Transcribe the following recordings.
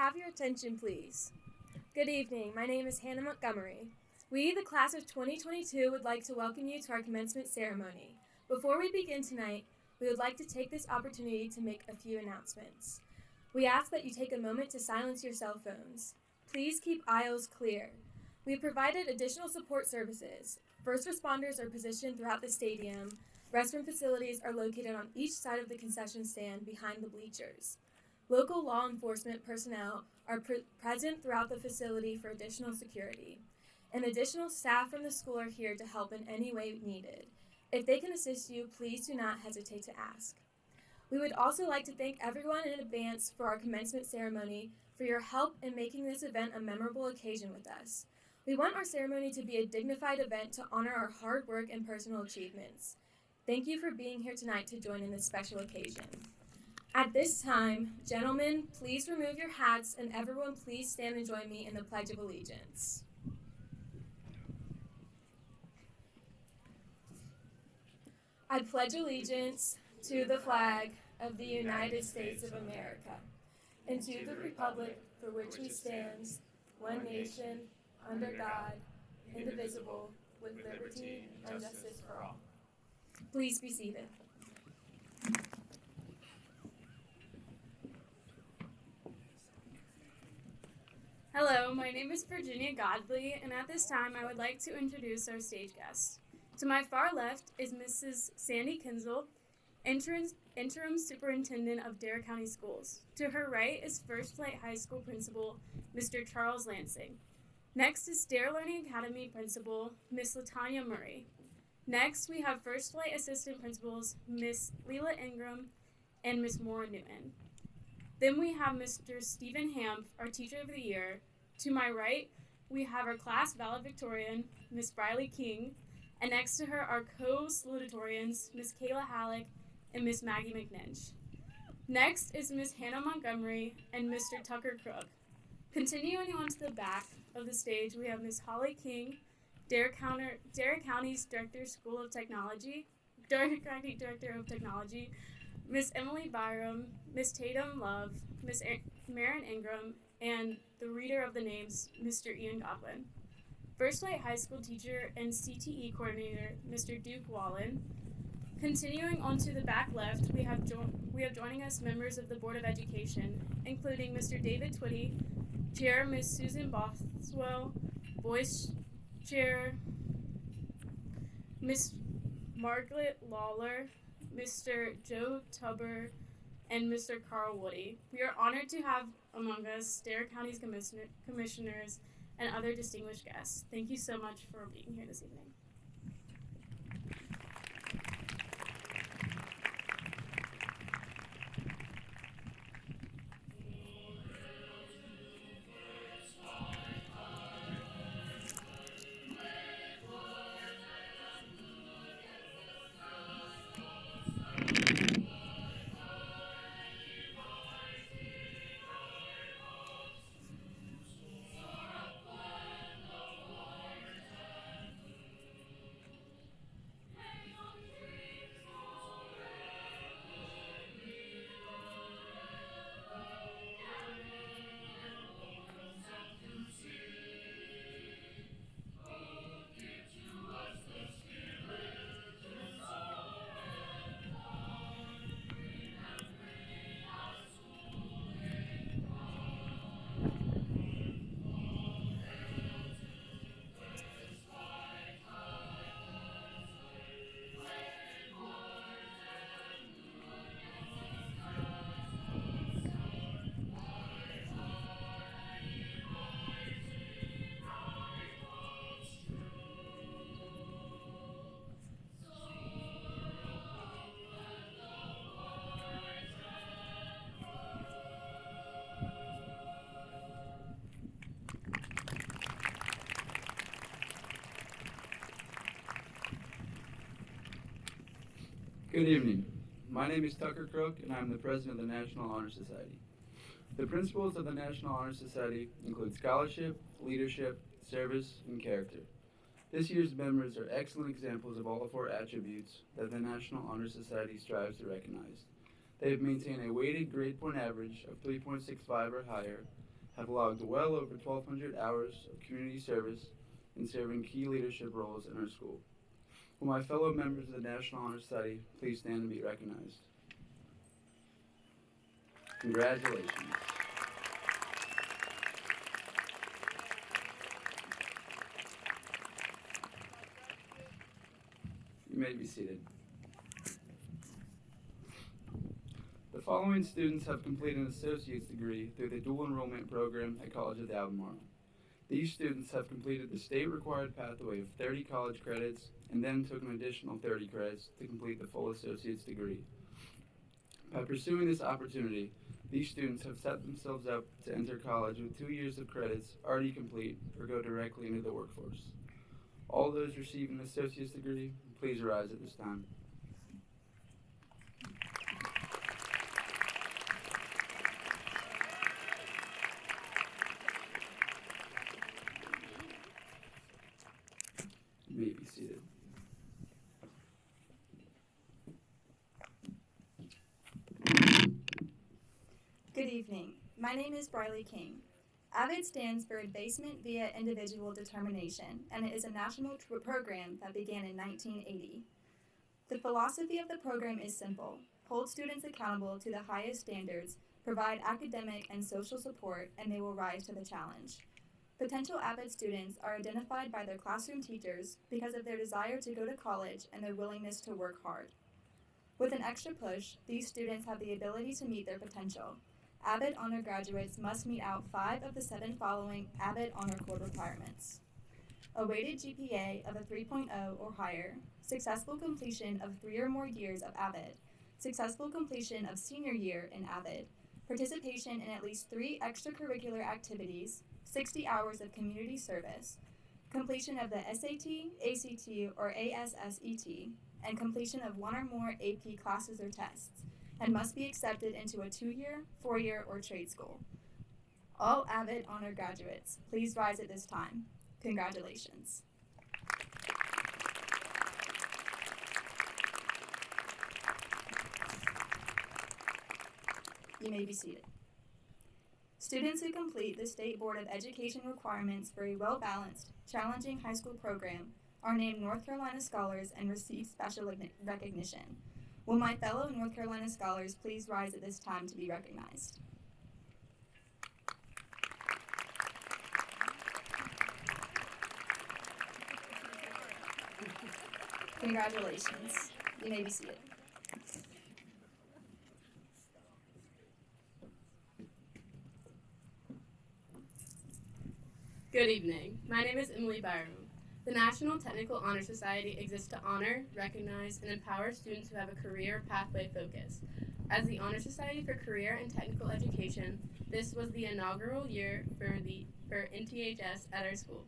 have your attention, please? Good evening. My name is Hannah Montgomery. We, the class of 2022, would like to welcome you to our commencement ceremony. Before we begin tonight, we would like to take this opportunity to make a few announcements. We ask that you take a moment to silence your cell phones. Please keep aisles clear. We have provided additional support services. First responders are positioned throughout the stadium. Restroom facilities are located on each side of the concession stand behind the bleachers. Local law enforcement personnel are present throughout the facility for additional security. And additional staff from the school are here to help in any way needed. If they can assist you, please do not hesitate to ask. We would also like to thank everyone in advance for our commencement ceremony for your help in making this event a memorable occasion with us. We want our ceremony to be a dignified event to honor our hard work and personal achievements. Thank you for being here tonight to join in this special occasion. At this time, gentlemen, please remove your hats, and everyone please stand and join me in the Pledge of Allegiance. I pledge allegiance to the flag of the United States of America, and to the republic for which we stand, one nation, under God, indivisible, with liberty and justice for all. Please be seated. Hello, my name is Virginia Godley, and at this time I would like to introduce our stage guest. To my far left is Mrs. Sandy Kinzel, Interim Superintendent of Dare County Schools. To her right is First Flight High School Principal, Mr. Charles Lansing. Next is Dare Learning Academy Principal, Miss Latanya Murray. Next, we have First Flight Assistant Principals, Miss Leela Ingram and Miss Maura Newton. Then we have Mr. Stephen Hamp, our Teacher of the Year. To my right, we have our class valedictorian, Miss Briley King, and next to her are co-salutatorians, Miss Kayla Halleck and Miss Maggie McNinch. Next is Miss Hannah Montgomery and Mr. Tucker Crook. Continuing on to the back of the stage, we have Miss Holly King, Dare County's Director of Technology, Miss Emily Byram, Miss Tatum Love, Miss Marin Ingram, and the reader of the names, Mr. Ian Godwin. First Flight High School teacher and CTE coordinator, Mr. Duke Wallen. Continuing on to the back left, we have joining us members of the Board of Education, including Mr. David Twitty, Chair Miss Susan Bothwell, Vice Chair Miss Margaret Lawler, Mr. Joe Tubber, and Mr. Carl Woody. We are honored to have among us Dare County's commissioners and other distinguished guests. Thank you so much for being here this evening. Good evening. My name is Tucker Crook, and I'm the president of the National Honor Society. The principles of the National Honor Society include scholarship, leadership, service, and character. This year's members are excellent examples of all four attributes that the National Honor Society strives to recognize. They have maintained a weighted grade point average of 3.65 or higher, have logged well over 1,200 hours of community service in serving key leadership roles in our school. Will my fellow members of the National Honor Society please stand and be recognized? Congratulations. You may be seated. The following students have completed an associate's degree through the dual enrollment program at College of Albemarle. These students have completed the state-required pathway of 30 college credits and then took an additional 30 credits to complete the full associate's degree. By pursuing this opportunity, these students have set themselves up to enter college with 2 years of credits already complete or go directly into the workforce. All those receiving an associate's degree, please rise at this time. You may be seated. Good evening. My name is Briley King. AVID stands for Advancement via Individual Determination, and it is a national program that began in 1980. The philosophy of the program is simple: hold students accountable to the highest standards, provide academic and social support, and they will rise to the challenge. Potential AVID students are identified by their classroom teachers because of their desire to go to college and their willingness to work hard. With an extra push, these students have the ability to meet their potential. AVID honor graduates must meet out 5 of the 7 following AVID honor code requirements: a weighted GPA of a 3.0 or higher, successful completion of 3 or more years of AVID, successful completion of senior year in AVID, participation in at least 3 extracurricular activities, 60 hours of community service, completion of the SAT, ACT, or ASSET, and completion of 1 or more AP classes or tests, and must be accepted into a 2-year, 4-year, or trade school. All AVID honor graduates, please rise at this time. Congratulations. You may be seated. Students who complete the State Board of Education requirements for a well-balanced, challenging high school program are named North Carolina Scholars and receive special recognition. Will my fellow North Carolina Scholars please rise at this time to be recognized? Congratulations. You may be seated. Good evening. My name is Emily Byram. The National Technical Honor Society exists to honor, recognize, and empower students who have a career pathway focus. As the Honor Society for Career and Technical Education, this was the inaugural year for NTHS at our school.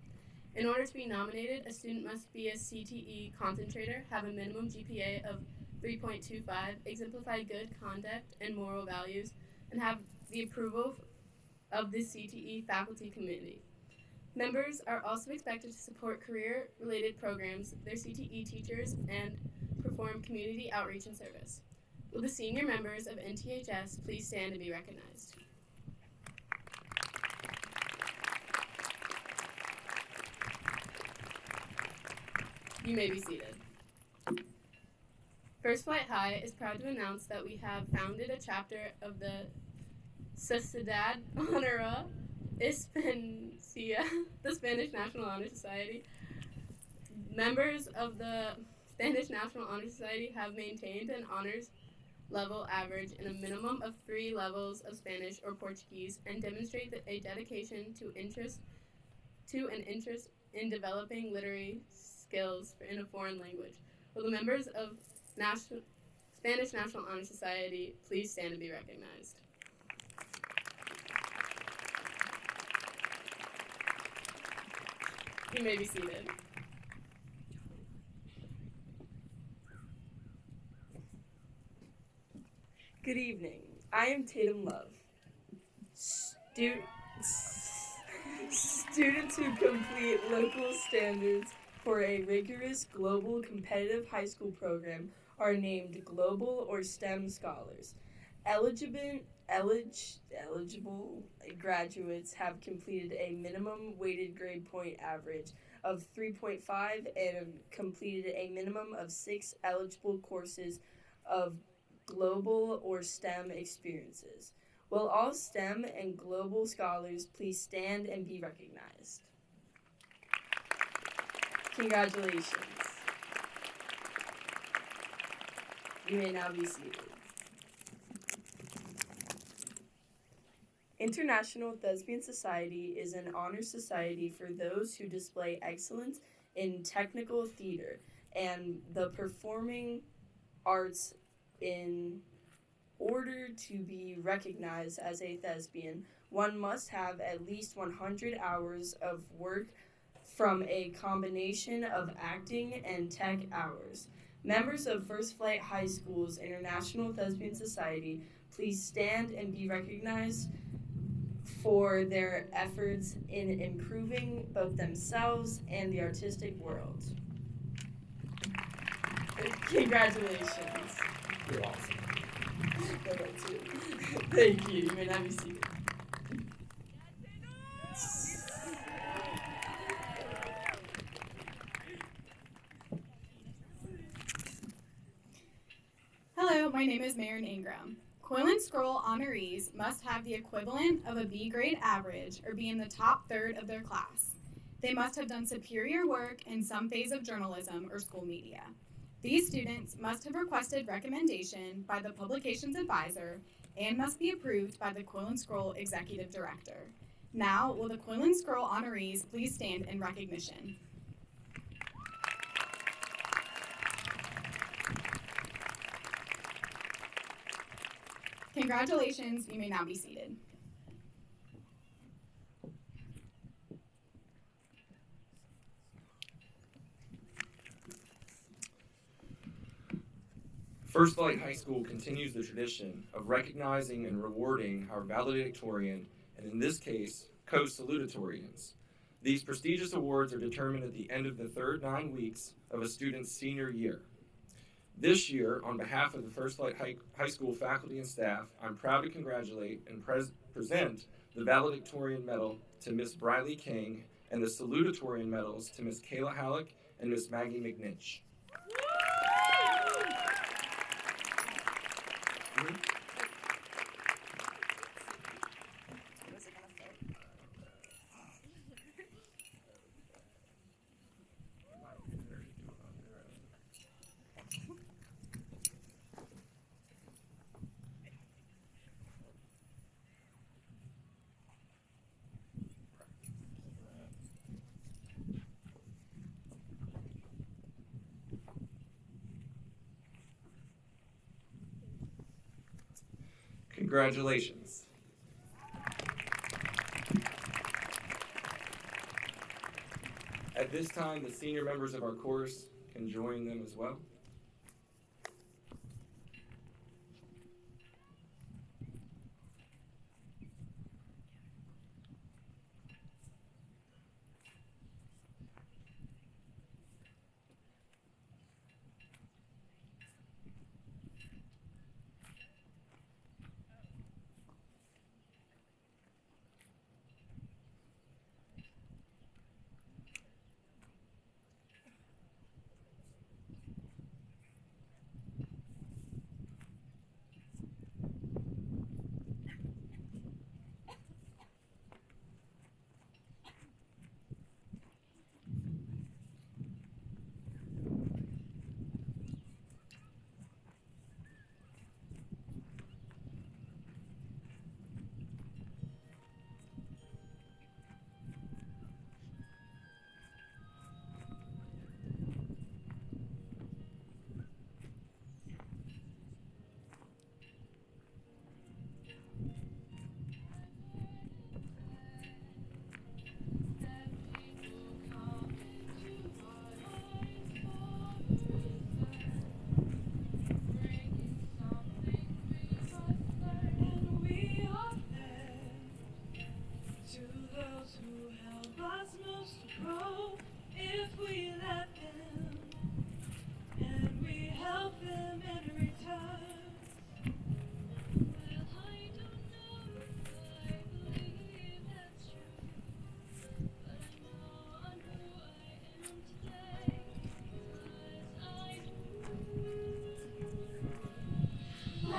In order to be nominated, a student must be a CTE concentrator, have a minimum GPA of 3.25, exemplify good conduct and moral values, and have the approval of the CTE faculty committee. Members are also expected to support career-related programs, their CTE teachers, and perform community outreach and service. Will the senior members of NTHS please stand to be recognized? You may be seated. First Flight High is proud to announce that we have founded a chapter of the Sociedad Honora Española, the Spanish National Honor Society. Members of the Spanish National Honor Society have maintained an honors level average in a minimum of 3 levels of Spanish or Portuguese and demonstrate a dedication to an interest in developing literary skills in a foreign language. Will the members of Spanish National Honor Society please stand to be recognized? You may be seated. Good evening. I am Tatum Love. Students who complete local standards for a rigorous global competitive high school program are named Global or STEM Scholars. eligible graduates have completed a minimum weighted grade point average of 3.5 and completed a minimum of 6 eligible courses of global or STEM experiences. Will all STEM and global scholars please stand and be recognized? Congratulations. You may now be seated. International Thespian Society is an honor society for those who display excellence in technical theater and the performing arts. In order to be recognized as a thespian, one must have at least 100 hours of work from a combination of acting and tech hours. Members of First Flight High School's International Thespian Society, please stand and be recognized for their efforts in improving both themselves and the artistic world. Congratulations. You're awesome. Thank you. You may now be seated. Hello, my name is Marin Ingram. Quill and Scroll honorees must have the equivalent of a B grade average or be in the top third of their class. They must have done superior work in some phase of journalism or school media. These students must have requested recommendation by the publications advisor and must be approved by the Quill and Scroll executive director. Now, will the Quill and Scroll honorees please stand in recognition? Congratulations, you may now be seated. First Flight High School continues the tradition of recognizing and rewarding our valedictorian, and in this case, co-salutatorians. These prestigious awards are determined at the end of the third 9 weeks of a student's senior year. This year, on behalf of the First Flight High School faculty and staff, I'm proud to congratulate and present the valedictorian medal to Miss Briley King and the salutatorian medals to Miss Kayla Halleck and Miss Maggie McNitch. Congratulations. At this time, the senior members of our course can join them as well.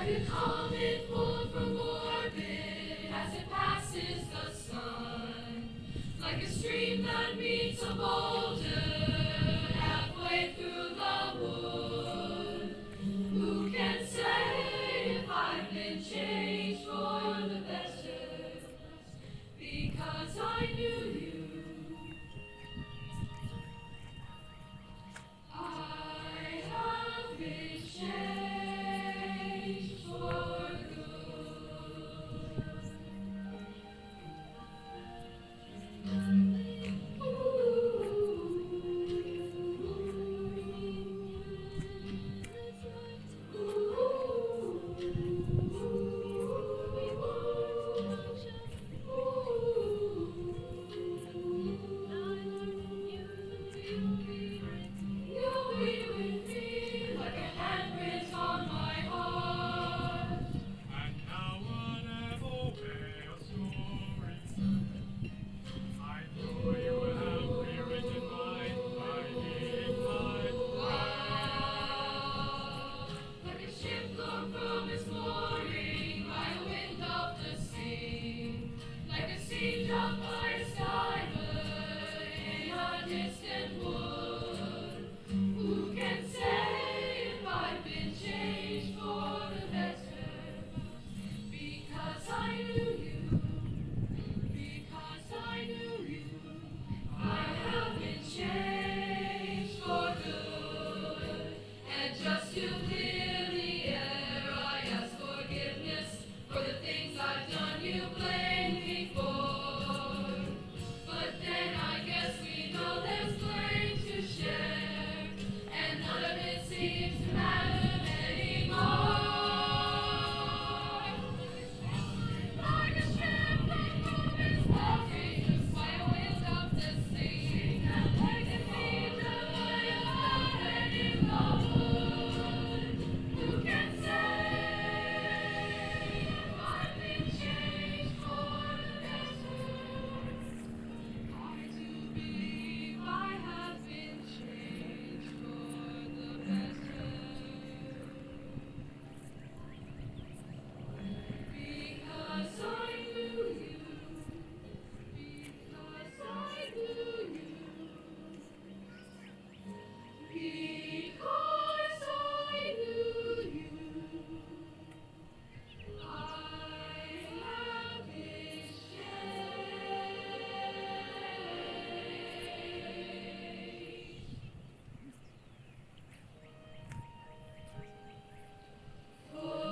Like a comet pulled from orbit as it passes the sun. Like a stream that meets a boulder halfway through the wood. Who can say if I've been changed for the better? Because I knew you. I have been changed for You'll be with me like a handprint on my heart. And now whatever way your story I know you have rewritten mine by being my Like a ship blown from its mooring by a wind of the sea. Like a sea dropped by a diver in a distant wood. Who can say if I've been changed for the better? Because I knew you. Because I knew you. I have been changed for good. And just to clear the air, I ask forgiveness for the things I've done you blamed me for. But then I guess we know there's blame to share, and none of it seems to matter anymore. Like a ship that moves walking by a wind of the sea, like a sea driven by a heart in the wood. Who can say if I've been changed for the better? I do believe I have been changed for the better. Because I knew you. Because I knew you. Because I knew you. I have been changed for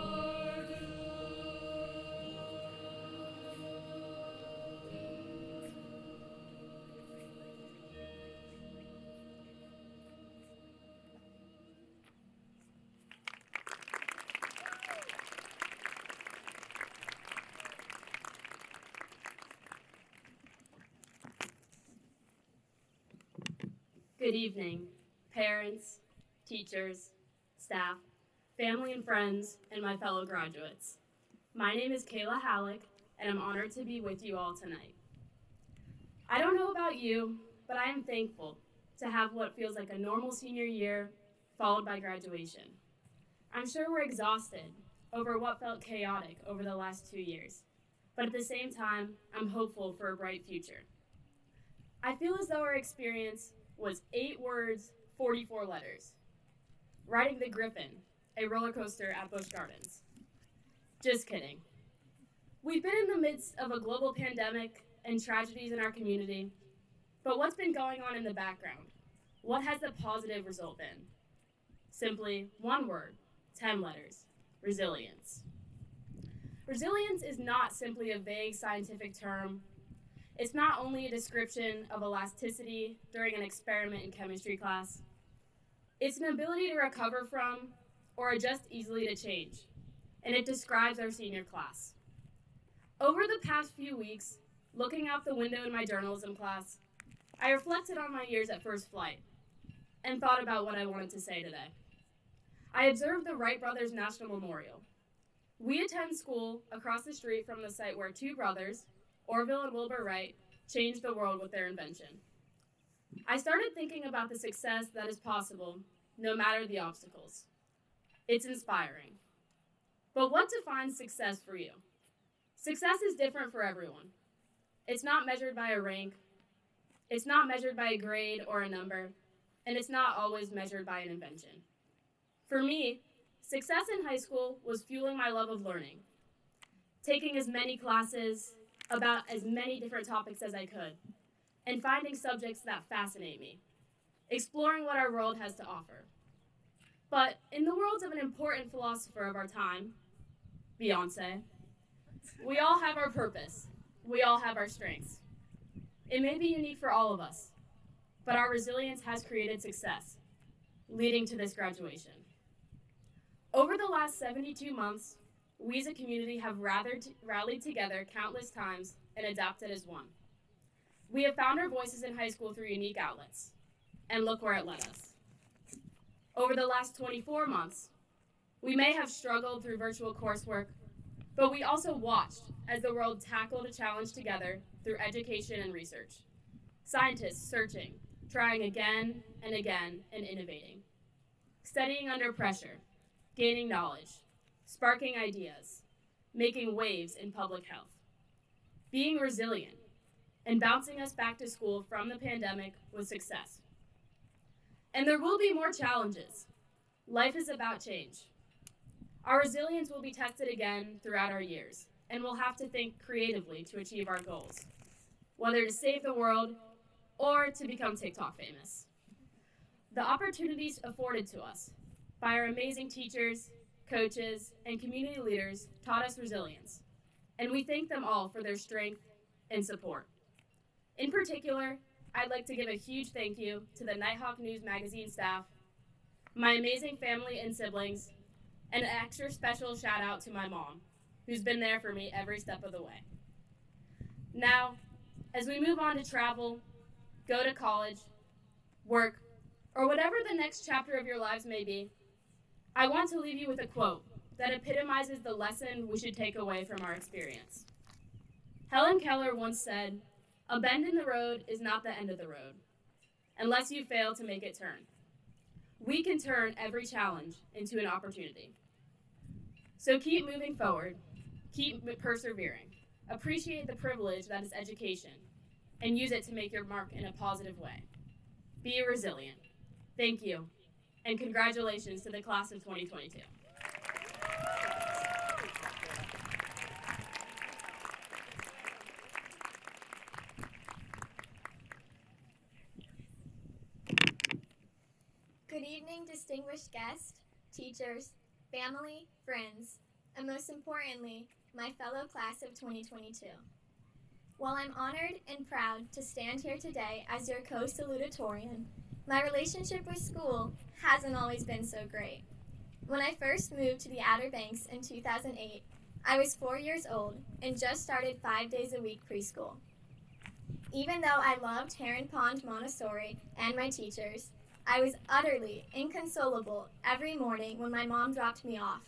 Good evening, parents, teachers, staff, family and friends, and my fellow graduates. My name is Kayla Halleck, and I'm honored to be with you all tonight. I don't know about you, but I am thankful to have what feels like a normal senior year followed by graduation. I'm sure we're exhausted over what felt chaotic over the last 2 years, but at the same time, I'm hopeful for a bright future. I feel as though our experience was 8 words, 44 letters. Riding the Griffin, a roller coaster at Busch Gardens. Just kidding. We've been in the midst of a global pandemic and tragedies in our community, but what's been going on in the background? What has the positive result been? Simply 1 word, 10 letters, resilience. Resilience is not simply a vague scientific term. It's not only a description of elasticity during an experiment in chemistry class. It's an ability to recover from or adjust easily to change, and it describes our senior class. Over the past few weeks, looking out the window in my journalism class, I reflected on my years at First Flight and thought about what I wanted to say today. I observed the Wright Brothers National Memorial. We attend school across the street from the site where 2 brothers, Orville and Wilbur Wright, changed the world with their invention. I started thinking about the success that is possible, no matter the obstacles. It's inspiring. But what defines success for you? Success is different for everyone. It's not measured by a rank, it's not measured by a grade or a number, and it's not always measured by an invention. For me, success in high school was fueling my love of learning, taking as many classes about as many different topics as I could, and finding subjects that fascinate me, exploring what our world has to offer. But in the words of an important philosopher of our time, Beyonce, we all have our purpose. We all have our strengths. It may be unique for all of us, but our resilience has created success, leading to this graduation. Over the last 72 months, we as a community have rallied together countless times and adapted as one. We have found our voices in high school through unique outlets, and look where it led us. Over the last 24 months, we may have struggled through virtual coursework, but we also watched as the world tackled a challenge together through education and research. Scientists searching, trying again and again, and innovating. Studying under pressure, gaining knowledge, sparking ideas, making waves in public health. Being resilient, and bouncing us back to school from the pandemic with success. And there will be more challenges. Life is about change. Our resilience will be tested again throughout our years, and we'll have to think creatively to achieve our goals, whether to save the world or to become TikTok famous. The opportunities afforded to us by our amazing teachers, coaches, and community leaders taught us resilience, and we thank them all for their strength and support. In particular, I'd like to give a huge thank you to the Nighthawk News Magazine staff, my amazing family and siblings, and an extra special shout out to my mom, who's been there for me every step of the way. Now, as we move on to travel, go to college, work, or whatever the next chapter of your lives may be, I want to leave you with a quote that epitomizes the lesson we should take away from our experience. Helen Keller once said, "A bend in the road is not the end of the road, unless you fail to make it turn." We can turn every challenge into an opportunity. So keep moving forward, keep persevering, appreciate the privilege that is education, and use it to make your mark in a positive way. Be resilient. Thank you, and congratulations to the class of 2022. Good evening, distinguished guests, teachers, family, friends, and most importantly, my fellow class of 2022. While I'm honored and proud to stand here today as your co-salutatorian, my relationship with school hasn't always been so great. When I first moved to the Outer Banks in 2008, I was 4 years old and just started 5 days a week preschool. Even though I loved Heron Pond Montessori and my teachers, I was utterly inconsolable every morning when my mom dropped me off.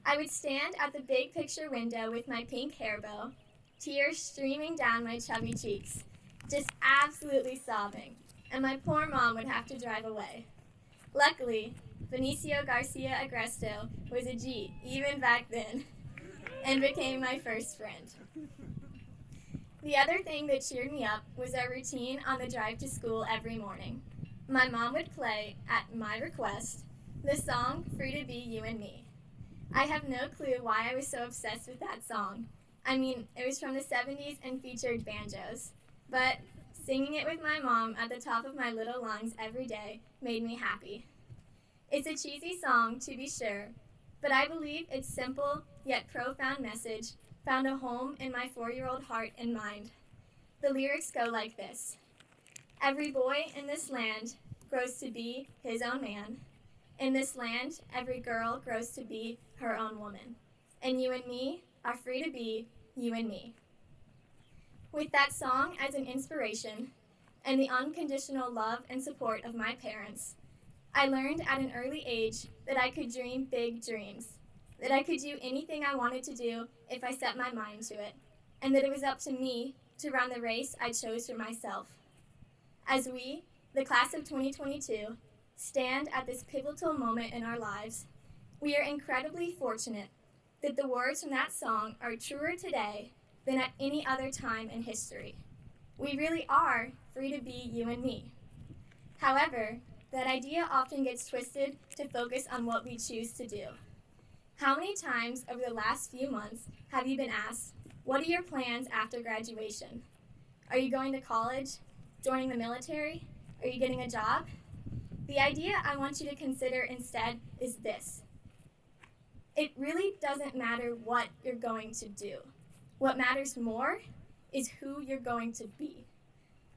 I would stand at the big picture window with my pink hair bow, tears streaming down my chubby cheeks, just absolutely sobbing, and my poor mom would have to drive away. Luckily, Benicio Garcia Agresto was a G even back then and became my first friend. The other thing that cheered me up was our routine on the drive to school every morning. My mom would play, at my request, the song Free to Be You and Me. I have no clue why I was so obsessed with that song. I mean, it was from the 70s and featured banjos, but singing it with my mom at the top of my little lungs every day made me happy. It's a cheesy song, to be sure, but I believe its simple yet profound message found a home in my 4-year-old heart and mind. The lyrics go like this. Every boy in this land grows to be his own man. In this land, every girl grows to be her own woman. And you and me are free to be you and me. With that song as an inspiration, and the unconditional love and support of my parents, I learned at an early age that I could dream big dreams, that I could do anything I wanted to do if I set my mind to it, and that it was up to me to run the race I chose for myself. As we, the class of 2022, stand at this pivotal moment in our lives, we are incredibly fortunate that the words from that song are truer today than at any other time in history. We really are free to be you and me. However, that idea often gets twisted to focus on what we choose to do. How many times over the last few months have you been asked, what are your plans after graduation? Are you going to college? Joining the military? Are you getting a job? The idea I want you to consider instead is this. It really doesn't matter what you're going to do. What matters more is who you're going to be.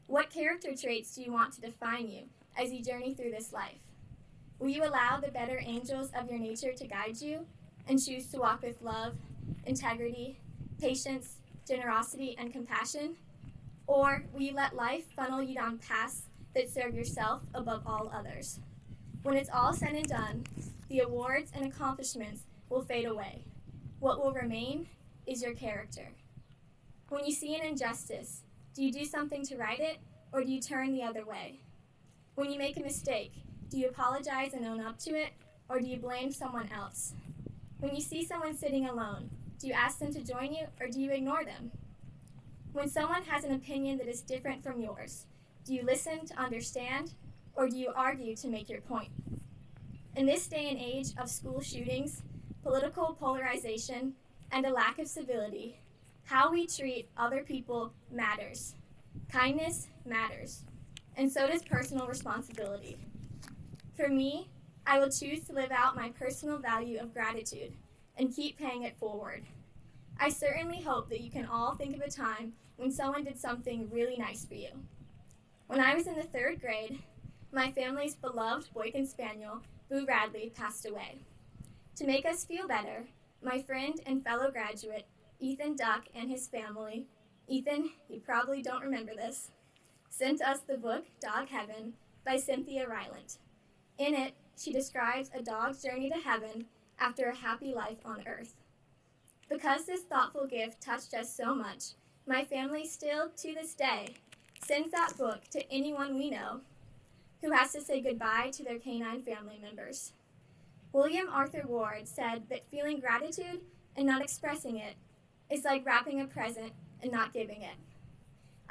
What character traits do you want to define you as you journey through this life? Will you allow the better angels of your nature to guide you and choose to walk with love, integrity, patience, generosity, and compassion? Or will you let life funnel you down paths that serve yourself above all others? When it's all said and done, the awards and accomplishments will fade away. What will remain is your character. When you see an injustice, do you do something to right it, or do you turn the other way? When you make a mistake, do you apologize and own up to it, or do you blame someone else? When you see someone sitting alone, do you ask them to join you, or do you ignore them? When someone has an opinion that is different from yours, do you listen to understand, or do you argue to make your point? In this day and age of school shootings, political polarization, and a lack of civility, how we treat other people matters. Kindness matters, and so does personal responsibility. For me, I will choose to live out my personal value of gratitude and keep paying it forward. I certainly hope that you can all think of a time when someone did something really nice for you. When I was in the 3rd grade, my family's beloved Boykin Spaniel, Boo Radley, passed away. To make us feel better, my friend and fellow graduate, Ethan Duck, and his family, Ethan, you probably don't remember this, sent us the book Dog Heaven by Cynthia Rylant. In it, she describes a dog's journey to heaven after a happy life on earth. Because this thoughtful gift touched us so much, my family still, to this day, sends that book to anyone we know who has to say goodbye to their canine family members. William Arthur Ward said that feeling gratitude and not expressing it is like wrapping a present and not giving it.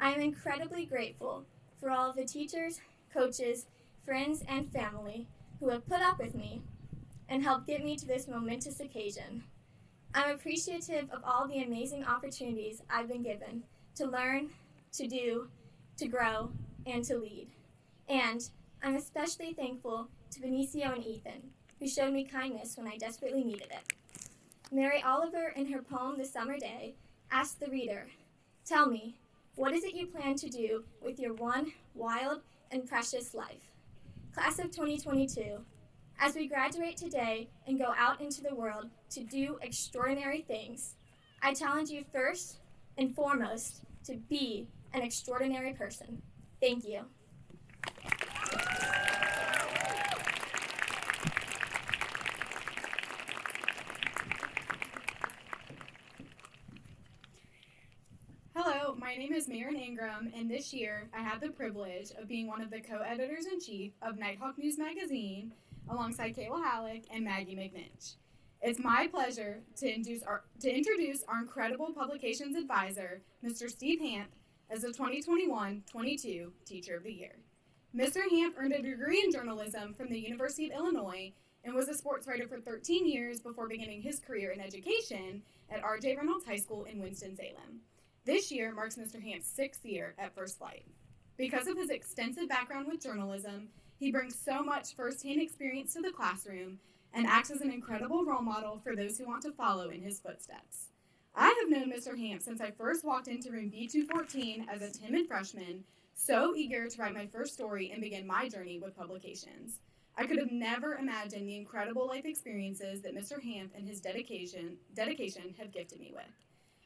I am incredibly grateful for all of the teachers, coaches, friends, and family who have put up with me and helped get me to this momentous occasion. I'm appreciative of all the amazing opportunities I've been given to learn, to do, to grow, and to lead. And I'm especially thankful to Benicio and Ethan, who showed me kindness when I desperately needed it. Mary Oliver, in her poem The Summer Day, asked the reader, "Tell me, what is it you plan to do with your one wild and precious life?" Class of 2022, as we graduate today and go out into the world to do extraordinary things, I challenge you first and foremost to be an extraordinary person. Thank you. Hello, my name is Maren Ingram, and this year I had the privilege of being one of the co-editors-in-chief of Nighthawk News Magazine alongside Kayla Halleck and Maggie McNinch. It's my pleasure to introduce our incredible publications advisor, Mr. Steve Hamp, as the 2021-22 Teacher of the Year. Mr. Hamp earned a degree in journalism from the University of Illinois and was a sports writer for 13 years before beginning his career in education at R.J. Reynolds High School in Winston-Salem. This year marks Mr. Hamp's 6th year at First Flight. Because of his extensive background with journalism, he brings so much firsthand experience to the classroom and acts as an incredible role model for those who want to follow in his footsteps. I have known Mr. Hamp since I first walked into room B214 as a timid freshman, so eager to write my first story and begin my journey with publications. I could have never imagined the incredible life experiences that Mr. Hamp and his dedication have gifted me with.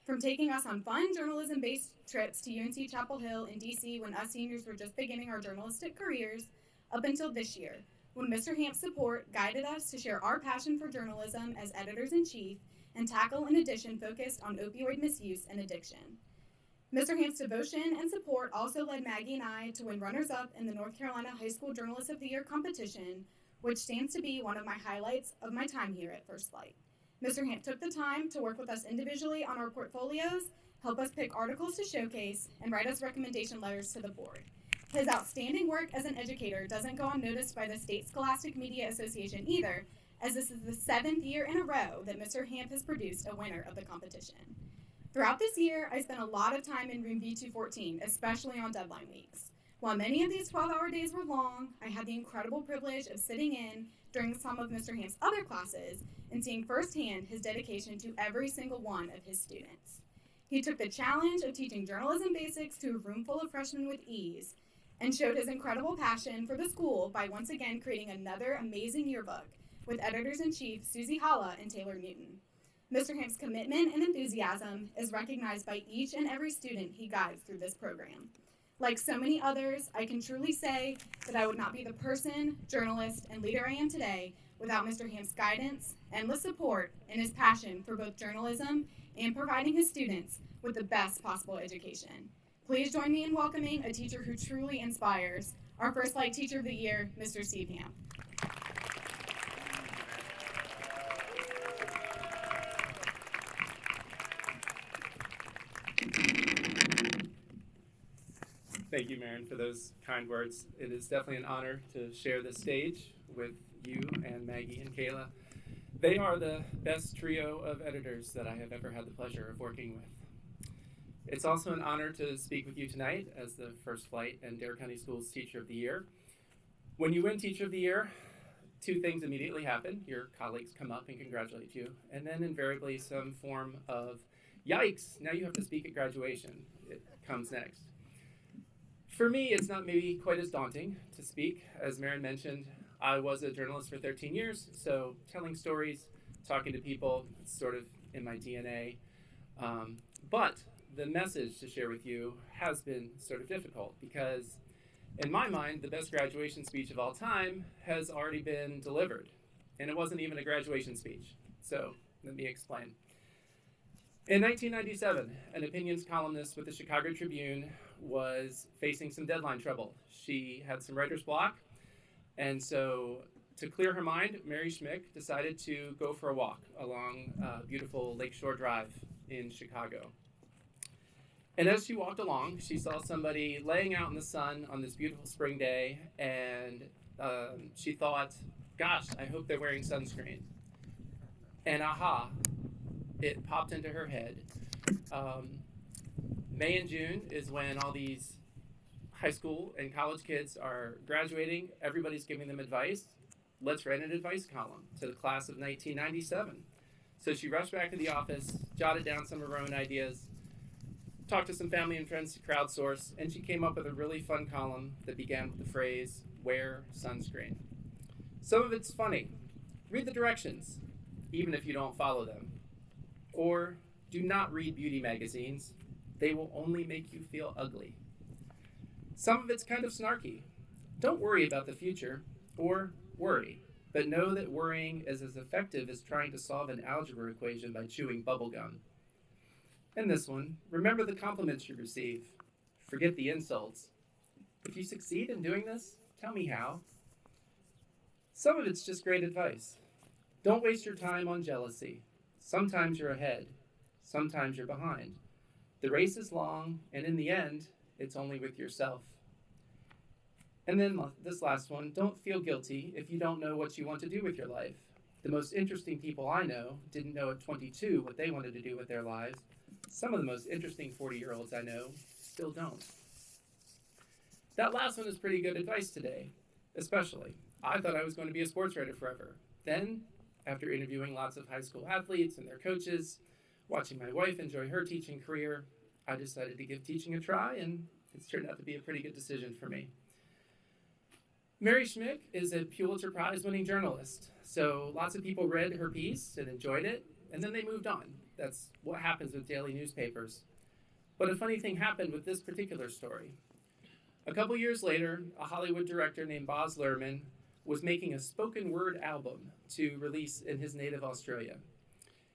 From taking us on fun journalism-based trips to UNC Chapel Hill in DC when us seniors were just beginning our journalistic careers, up until this year, when Mr. Hamp's support guided us to share our passion for journalism as editors-in-chief and tackle an edition focused on opioid misuse and addiction. Mr. Hamp's devotion and support also led Maggie and I to win runners-up in the North Carolina High School Journalist of the Year competition, which stands to be one of my highlights of my time here at First Flight. Mr. Hamp took the time to work with us individually on our portfolios, help us pick articles to showcase, and write us recommendation letters to the board. His outstanding work as an educator doesn't go unnoticed by the State Scholastic Media Association either, as this is the 7th year in a row that Mr. Hamp has produced a winner of the competition. Throughout this year, I spent a lot of time in room B214, especially on deadline weeks. While many of these 12-hour days were long, I had the incredible privilege of sitting in during some of Mr. Hamp's other classes and seeing firsthand his dedication to every single one of his students. He took the challenge of teaching journalism basics to a room full of freshmen with ease and showed his incredible passion for the school by once again creating another amazing yearbook with editors-in-chief Susie Holla and Taylor Newton. Mr. Hamp's commitment and enthusiasm is recognized by each and every student he guides through this program. Like so many others, I can truly say that I would not be the person, journalist, and leader I am today without Mr. Hamp's guidance, endless support, and his passion for both journalism and providing his students with the best possible education. Please join me in welcoming a teacher who truly inspires, our First Light Teacher of the Year, Mr. Steve Hamp. Thank you, Marin, for those kind words. It is definitely an honor to share this stage with you and Maggie and Kayla. They are the best trio of editors that I have ever had the pleasure of working with. It's also an honor to speak with you tonight as the First Flight and Dare County Schools Teacher of the Year. When you win Teacher of the Year, two things immediately happen. Your colleagues come up and congratulate you, and then invariably some form of, yikes, now you have to speak at graduation. It comes next. For me, it's not maybe quite as daunting to speak. As Marin mentioned, I was a journalist for 13 years, so telling stories, talking to people, it's sort of in my DNA. But the message to share with you has been sort of difficult because in my mind, the best graduation speech of all time has already been delivered. And it wasn't even a graduation speech. So let me explain. In 1997, an opinions columnist with the Chicago Tribune was facing some deadline trouble. She had some writer's block, and so to clear her mind, Mary Schmick decided to go for a walk along beautiful Lakeshore Drive in Chicago. And as she walked along, she saw somebody laying out in the sun on this beautiful spring day, and she thought, gosh, I hope they're wearing sunscreen. And aha, it popped into her head. May and June is when all these high school and college kids are graduating. Everybody's giving them advice. Let's write an advice column to the class of 1997. So she rushed back to the office, jotted down some of her own ideas, talked to some family and friends to crowdsource, and she came up with a really fun column that began with the phrase, wear sunscreen. Some of it's funny. Read the directions, even if you don't follow them. Or do not read beauty magazines. They will only make you feel ugly. Some of it's kind of snarky. Don't worry about the future, or worry, but know that worrying is as effective as trying to solve an algebra equation by chewing bubblegum. And this one, remember the compliments you receive. Forget the insults. If you succeed in doing this, tell me how. Some of it's just great advice. Don't waste your time on jealousy. Sometimes you're ahead, sometimes you're behind. The race is long, and in the end, it's only with yourself. And then this last one, don't feel guilty if you don't know what you want to do with your life. The most interesting people I know didn't know at 22 what they wanted to do with their lives. Some of the most interesting 40-year-olds I know still don't. That last one is pretty good advice today, especially. I thought I was going to be a sports writer forever. Then, after interviewing lots of high school athletes and their coaches, watching my wife enjoy her teaching career, I decided to give teaching a try, and it's turned out to be a pretty good decision for me. Mary Schmick is a Pulitzer Prize-winning journalist, so lots of people read her piece and enjoyed it, and then they moved on. That's what happens with daily newspapers. But a funny thing happened with this particular story. A couple years later, a Hollywood director named Baz Luhrmann was making a spoken word album to release in his native Australia.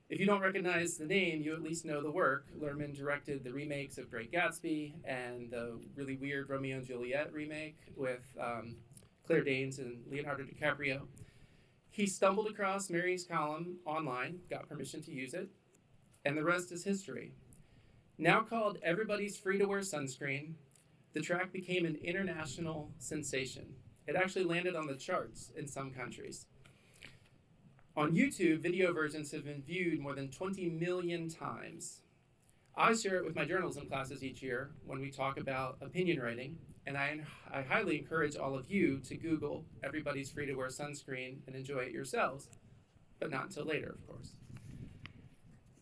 If you don't recognize the name, you at least know the work. Luhrmann directed the remakes of Great Gatsby and the really weird Romeo and Juliet remake with Claire Danes and Leonardo DiCaprio. He stumbled across Mary's column online, got permission to use it, and the rest is history. Now called Everybody's Free to Wear Sunscreen, the track became an international sensation. It actually landed on the charts in some countries. On YouTube, video versions have been viewed more than 20 million times. I share it with my journalism classes each year when we talk about opinion writing, and I highly encourage all of you to Google Everybody's Free to Wear Sunscreen and enjoy it yourselves, but not until later, of course.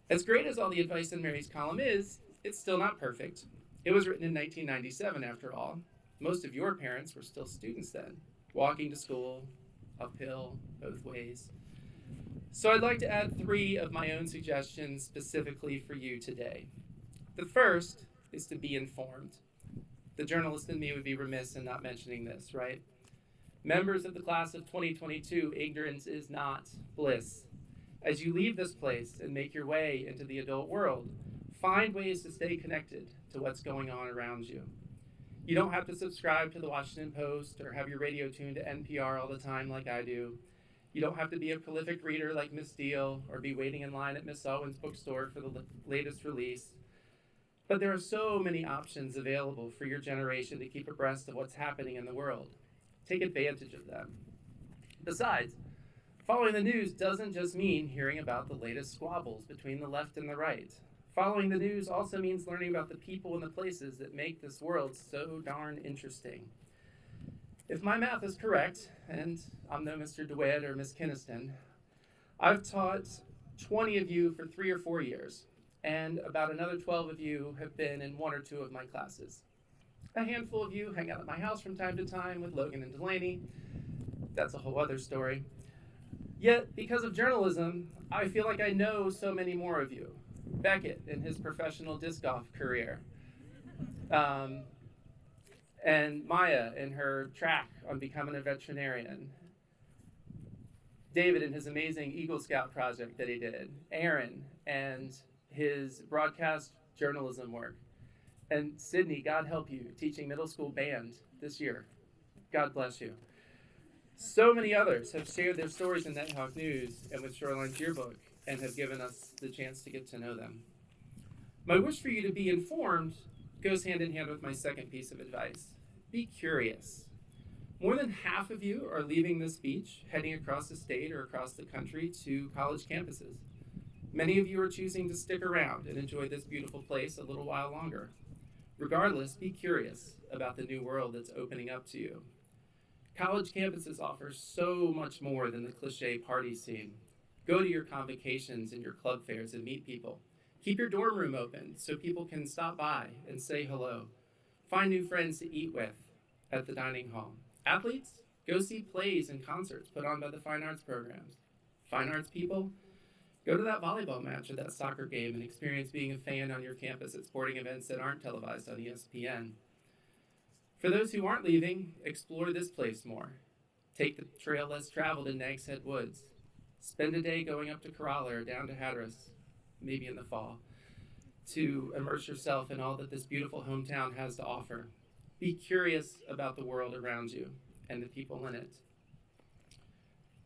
As great as all the advice in Mary's column is, it's still not perfect. It was written in 1997, after all. Most of your parents were still students then, walking to school, uphill, both ways. So I'd like to add 3 of my own suggestions specifically for you today. The first is to be informed. The journalist in me would be remiss in not mentioning this, right? Members of the class of 2022, ignorance is not bliss. As you leave this place and make your way into the adult world, find ways to stay connected to what's going on around you. You don't have to subscribe to the Washington Post or have your radio tuned to NPR all the time like I do. You don't have to be a prolific reader like Miss Steele or be waiting in line at Miss Owen's bookstore for the latest release. But there are so many options available for your generation to keep abreast of what's happening in the world. Take advantage of them. Besides, following the news doesn't just mean hearing about the latest squabbles between the left and the right. Following the news also means learning about the people and the places that make this world so darn interesting. If my math is correct, and I'm no Mr. DeWitt or Miss Kinniston, I've taught 20 of you for 3 or 4 years, and about another 12 of you have been in 1 or 2 of my classes. A handful of you hang out at my house from time to time with Logan and Delaney. That's a whole other story. Yet, because of journalism, I feel like I know so many more of you. Beckett in his professional disc golf career. And Maya in her track on becoming a veterinarian. David in his amazing Eagle Scout project that he did. Aaron and his broadcast journalism work. And Sydney, God help you, teaching middle school band this year. God bless you. So many others have shared their stories in Nighthawk News and with Shoreline's yearbook and have given us the chance to get to know them. My wish for you to be informed goes hand in hand with my second piece of advice. Be curious. More than half of you are leaving this beach, heading across the state or across the country to college campuses. Many of you are choosing to stick around and enjoy this beautiful place a little while longer. Regardless, be curious about the new world that's opening up to you. College campuses offer so much more than the cliche party scene. Go to your convocations and your club fairs and meet people. Keep your dorm room open so people can stop by and say hello. Find new friends to eat with at the dining hall. Athletes, go see plays and concerts put on by the fine arts programs. Fine arts people, go to that volleyball match or that soccer game and experience being a fan on your campus at sporting events that aren't televised on ESPN. For those who aren't leaving, explore this place more. Take the trail less traveled in Nags Head Woods. Spend a day going up to Corolla or down to Hatteras, maybe in the fall, to immerse yourself in all that this beautiful hometown has to offer. Be curious about the world around you and the people in it.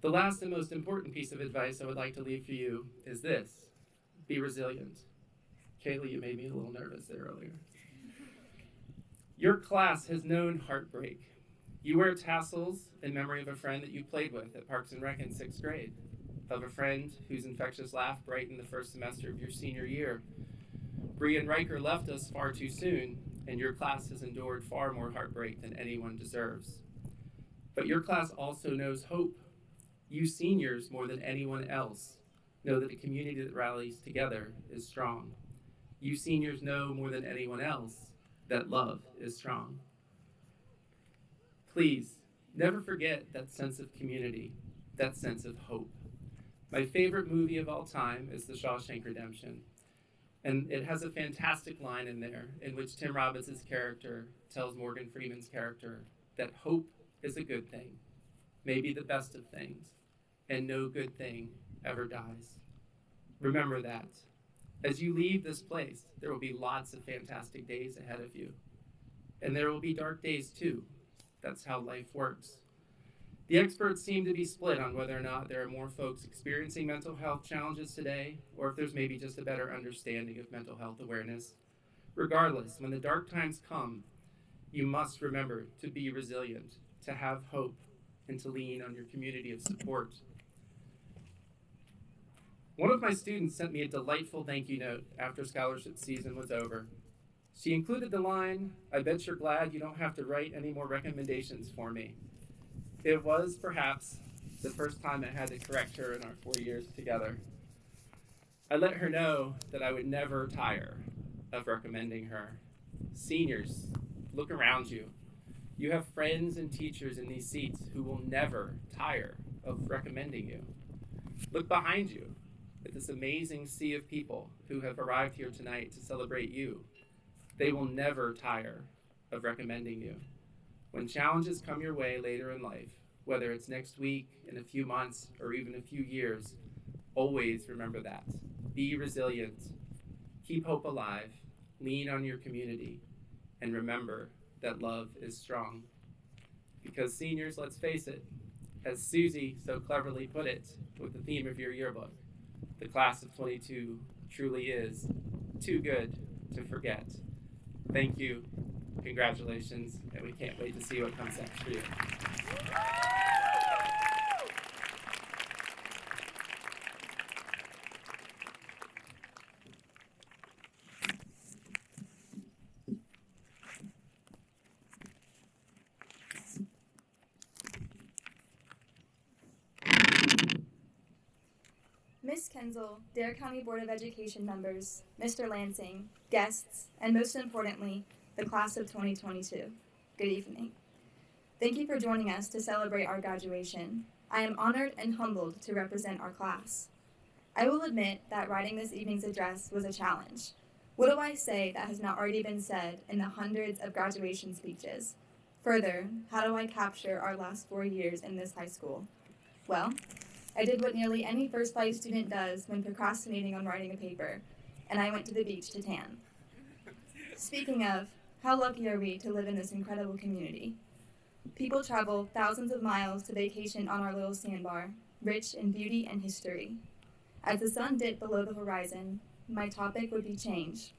The last and most important piece of advice I would like to leave for you is this: be resilient. Kaylee, you made me a little nervous there earlier. Your class has known heartbreak. You wear tassels in memory of a friend that you played with at Parks and Rec in 6th grade, of a friend whose infectious laugh brightened the first semester of your senior year. Bree and Riker left us far too soon, and your class has endured far more heartbreak than anyone deserves. But your class also knows hope. You seniors, more than anyone else, know that a community that rallies together is strong. You seniors know more than anyone else that love is strong. Please, never forget that sense of community, that sense of hope. My favorite movie of all time is The Shawshank Redemption. And it has a fantastic line in there in which Tim Robbins' character tells Morgan Freeman's character that hope is a good thing, maybe the best of things, and no good thing ever dies. Remember that. As you leave this place, there will be lots of fantastic days ahead of you. And there will be dark days too. That's how life works. The experts seem to be split on whether or not there are more folks experiencing mental health challenges today, or if there's maybe just a better understanding of mental health awareness. Regardless, when the dark times come, you must remember to be resilient, to have hope, and to lean on your community of support. One of my students sent me a delightful thank you note after scholarship season was over. She included the line, "I bet you're glad you don't have to write any more recommendations for me." It was perhaps the first time I had to correct her in our 4 years together. I let her know that I would never tire of recommending her. Seniors, look around you. You have friends and teachers in these seats who will never tire of recommending you. Look behind you at this amazing sea of people who have arrived here tonight to celebrate you. They will never tire of recommending you. When challenges come your way later in life, whether it's next week, in a few months, or even a few years, always remember that. Be resilient. Keep hope alive. Lean on your community. And remember that love is strong. Because seniors, let's face it, as Susie so cleverly put it with the theme of your yearbook, the class of 22 truly is too good to forget. Thank you. Congratulations, and we can't wait to see what comes next for you. Ms. Kinzel, Dare County Board of Education members, Mr. Lansing, guests, and most importantly, the class of 2022. Good evening. Thank you for joining us to celebrate our graduation. I am honored and humbled to represent our class. I will admit that writing this evening's address was a challenge. What do I say that has not already been said in the hundreds of graduation speeches? Further, how do I capture our last 4 years in this high school? Well, I did what nearly any first-flight student does when procrastinating on writing a paper, and I went to the beach to tan. Speaking of, how lucky are we to live in this incredible community? People travel thousands of miles to vacation on our little sandbar, rich in beauty and history. As the sun dipped below the horizon, my topic would be change.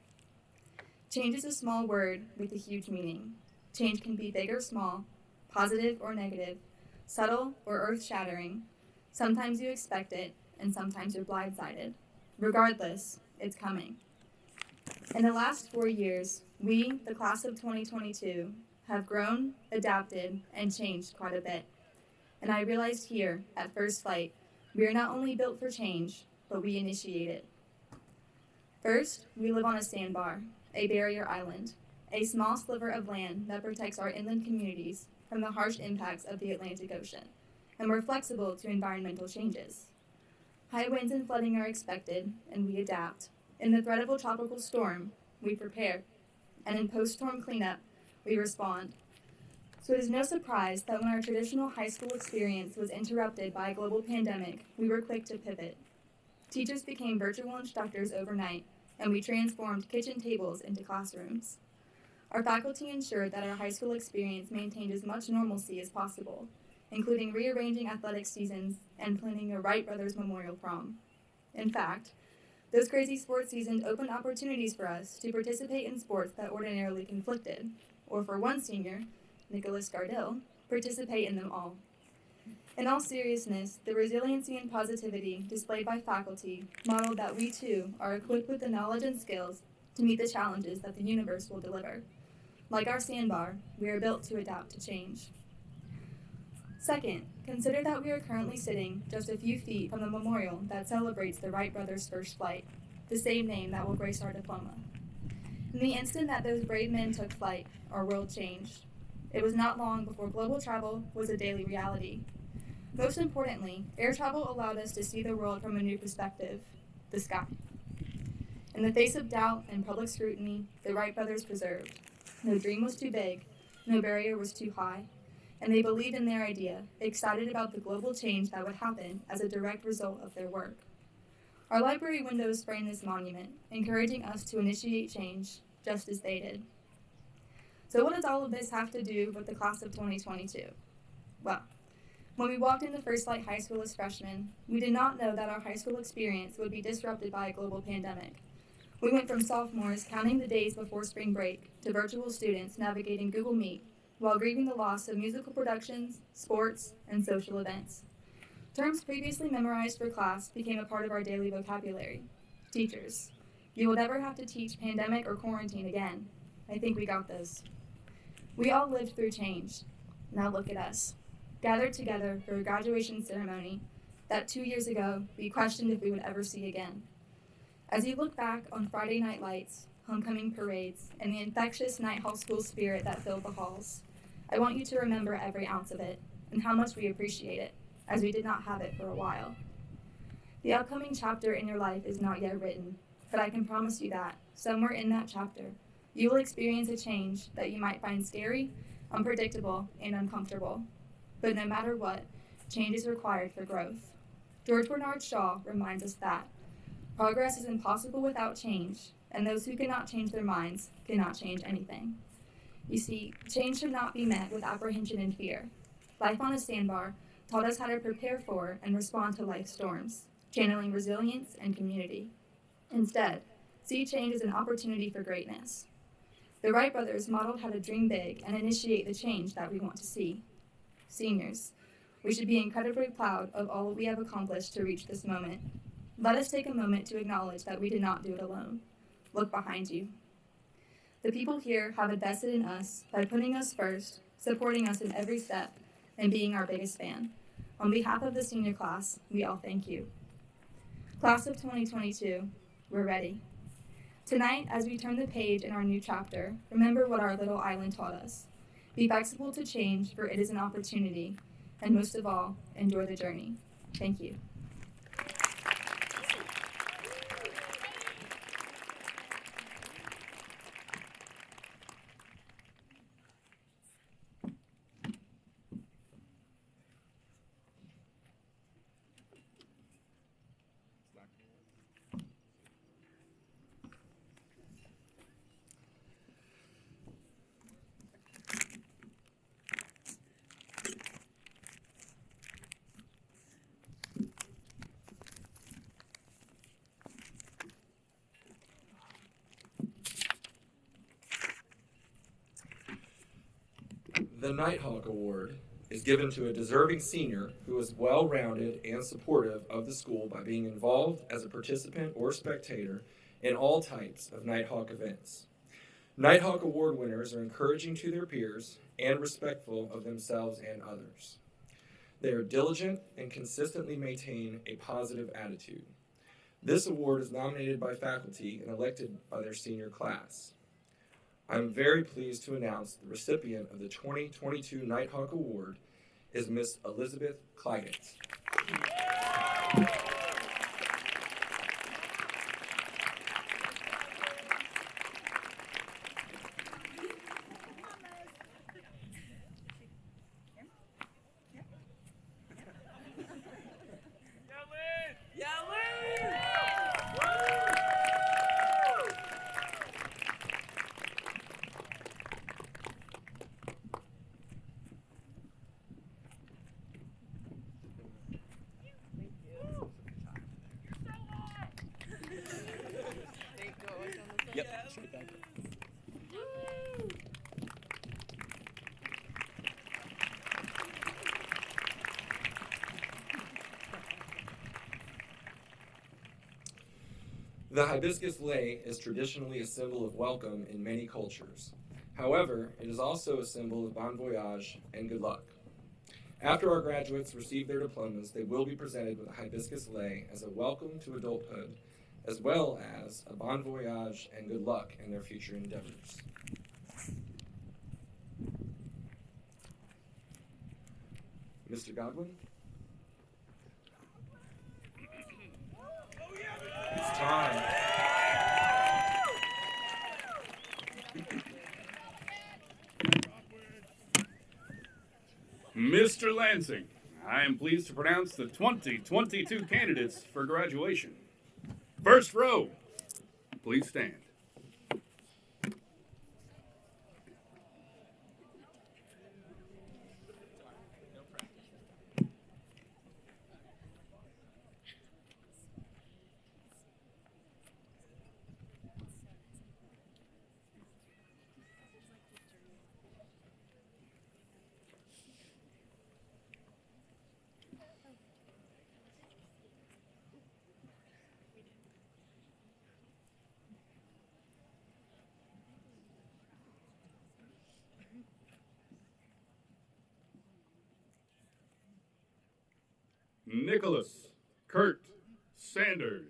Change is a small word with a huge meaning. Change can be big or small, positive or negative, subtle or earth-shattering. Sometimes you expect it, and sometimes you're blindsided. Regardless, it's coming. In the last 4 years, we, the class of 2022, have grown, adapted, and changed quite a bit. And I realized here, at First Flight, we are not only built for change, but we initiate it. First, we live on a sandbar, a barrier island, a small sliver of land that protects our inland communities from the harsh impacts of the Atlantic Ocean, and we're flexible to environmental changes. High winds and flooding are expected, and we adapt. In the threat of a tropical storm, we prepare, and in post-storm cleanup, we respond. So it is no surprise that when our traditional high school experience was interrupted by a global pandemic, we were quick to pivot. Teachers became virtual instructors overnight, and we transformed kitchen tables into classrooms. Our faculty ensured that our high school experience maintained as much normalcy as possible, including rearranging athletic seasons and planning a Wright Brothers Memorial Prom. In fact, those crazy sports seasons opened opportunities for us to participate in sports that ordinarily conflicted, or for one senior, Nicholas Gardill, participate in them all. In all seriousness, the resiliency and positivity displayed by faculty modeled that we too are equipped with the knowledge and skills to meet the challenges that the universe will deliver. Like our sandbar, we are built to adapt to change. Second, consider that we are currently sitting just a few feet from the memorial that celebrates the Wright brothers' first flight, the same name that will grace our diploma. In the instant that those brave men took flight, our world changed. It was not long before global travel was a daily reality. Most importantly, air travel allowed us to see the world from a new perspective, the sky. In the face of doubt and public scrutiny, the Wright brothers persevered. No dream was too big, no barrier was too high, and they believed in their idea, excited about the global change that would happen as a direct result of their work. Our library windows frame this monument, encouraging us to initiate change, just as they did. So what does all of this have to do with the class of 2022? Well, When we walked into First Light High School as freshmen, we did not know that our high school experience would be disrupted by a global pandemic. We went from sophomores counting the days before spring break to virtual students navigating Google Meet while grieving the loss of musical productions, sports, and social events. Terms previously memorized for class became a part of our daily vocabulary. Teachers, you will never have to teach pandemic or quarantine again. I think we got this. We all lived through change. Now look at us, gathered together for a graduation ceremony that 2 years ago we questioned if we would ever see again. As you look back on Friday night lights, homecoming parades, and the infectious Nighthawk school spirit that filled the halls, I want you to remember every ounce of it and how much we appreciate it, as we did not have it for a while. The upcoming chapter in your life is not yet written, but I can promise you that, somewhere in that chapter, you will experience a change that you might find scary, unpredictable, and uncomfortable. But no matter what, change is required for growth. George Bernard Shaw reminds us that progress is impossible without change, and those who cannot change their minds cannot change anything. You see, change should not be met with apprehension and fear. Life on a sandbar taught us how to prepare for and respond to life's storms, channeling resilience and community. Instead, see change as an opportunity for greatness. The Wright brothers modeled how to dream big and initiate the change that we want to see. Seniors, we should be incredibly proud of all we have accomplished to reach this moment. Let us take a moment to acknowledge that we did not do it alone. Look behind you. The people here have invested in us by putting us first, supporting us in every step, and being our biggest fan. On behalf of the senior class, we all thank you. Class of 2022, we're ready. Tonight, as we turn the page in our new chapter, remember what our little island taught us. Be flexible to change, for it is an opportunity. And most of all, enjoy the journey. Thank you. The Nighthawk Award is given to a deserving senior who is well-rounded and supportive of the school by being involved as a participant or spectator in all types of Nighthawk events. Nighthawk Award winners are encouraging to their peers and respectful of themselves and others. They are diligent and consistently maintain a positive attitude. This award is nominated by faculty and elected by their senior class. I'm very pleased to announce the recipient of the 2022 Nighthawk Award is Miss Elizabeth Claggett. The hibiscus lei is traditionally a symbol of welcome in many cultures. However, it is also a symbol of bon voyage and good luck. After our graduates receive their diplomas, they will be presented with a hibiscus lei as a welcome to adulthood, as well as a bon voyage and good luck in their future endeavors. Mr. Godwin? It's time. Mr. Lansing, I am pleased to pronounce the 2022 candidates for graduation. First row, please stand. Nicholas Kurt Sanders.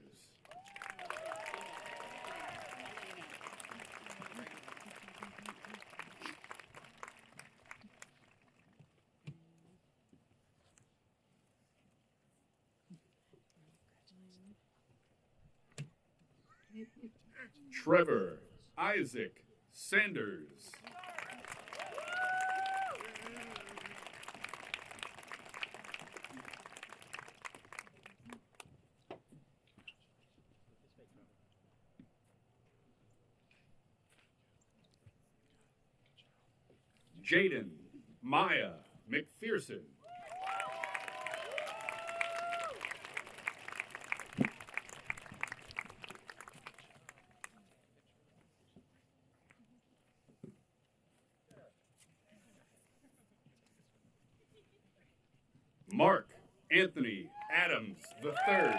Trevor Isaac Sanders. Jaden Maya McPherson. Mark Anthony Adams III.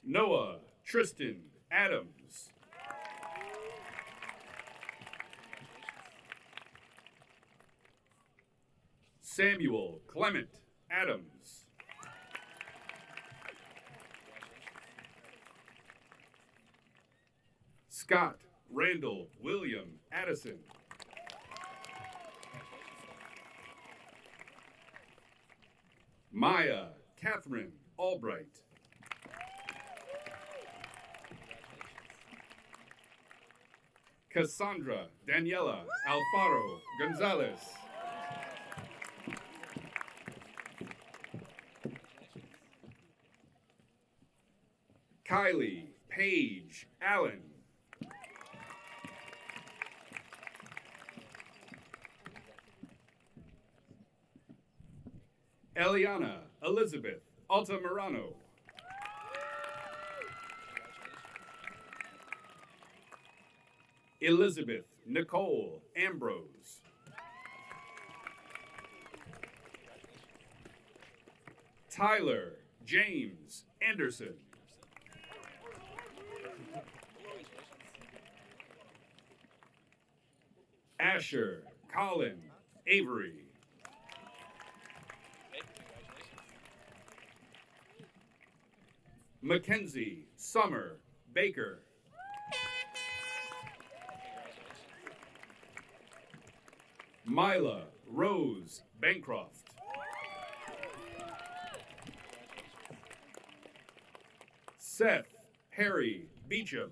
Noah Tristan Adams. Samuel Clement Adams. Scott Randall William Addison. Maya Catherine Albright. Cassandra Daniela Alfaro Gonzalez. Kylie Paige Allen. Eliana Elizabeth Altamirano. Elizabeth Nicole Ambrose. Tyler James Anderson. Asher Colin Avery. Mackenzie Summer Baker. Mila Rose Bancroft. Seth Harry Beecham.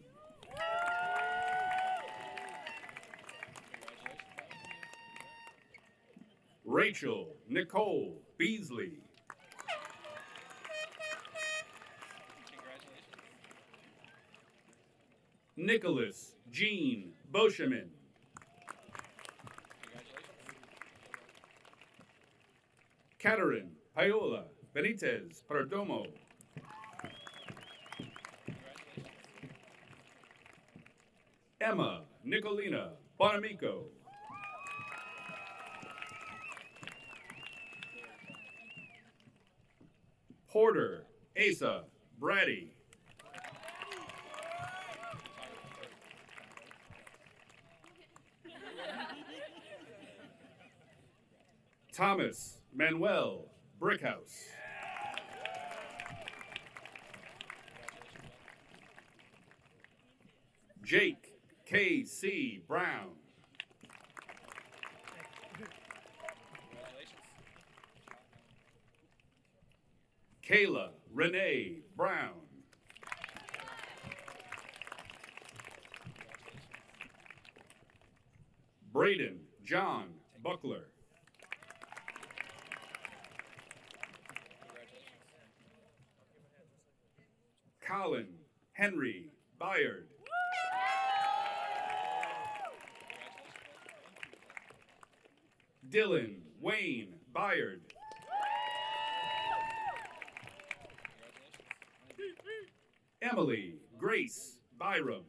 Rachel Nicole Beasley. Nicholas Jean Boscheman. Katerin Paola Benitez Perdomo. Emma Nicolina Bonamico. Porter Asa Brady. Thomas Manuel Brickhouse. Jake K.C. Brown. Kayla Renee Brown. Braden John Buckler. Colin Henry Byard. Dylan Wayne Byard. Emily Grace Byram.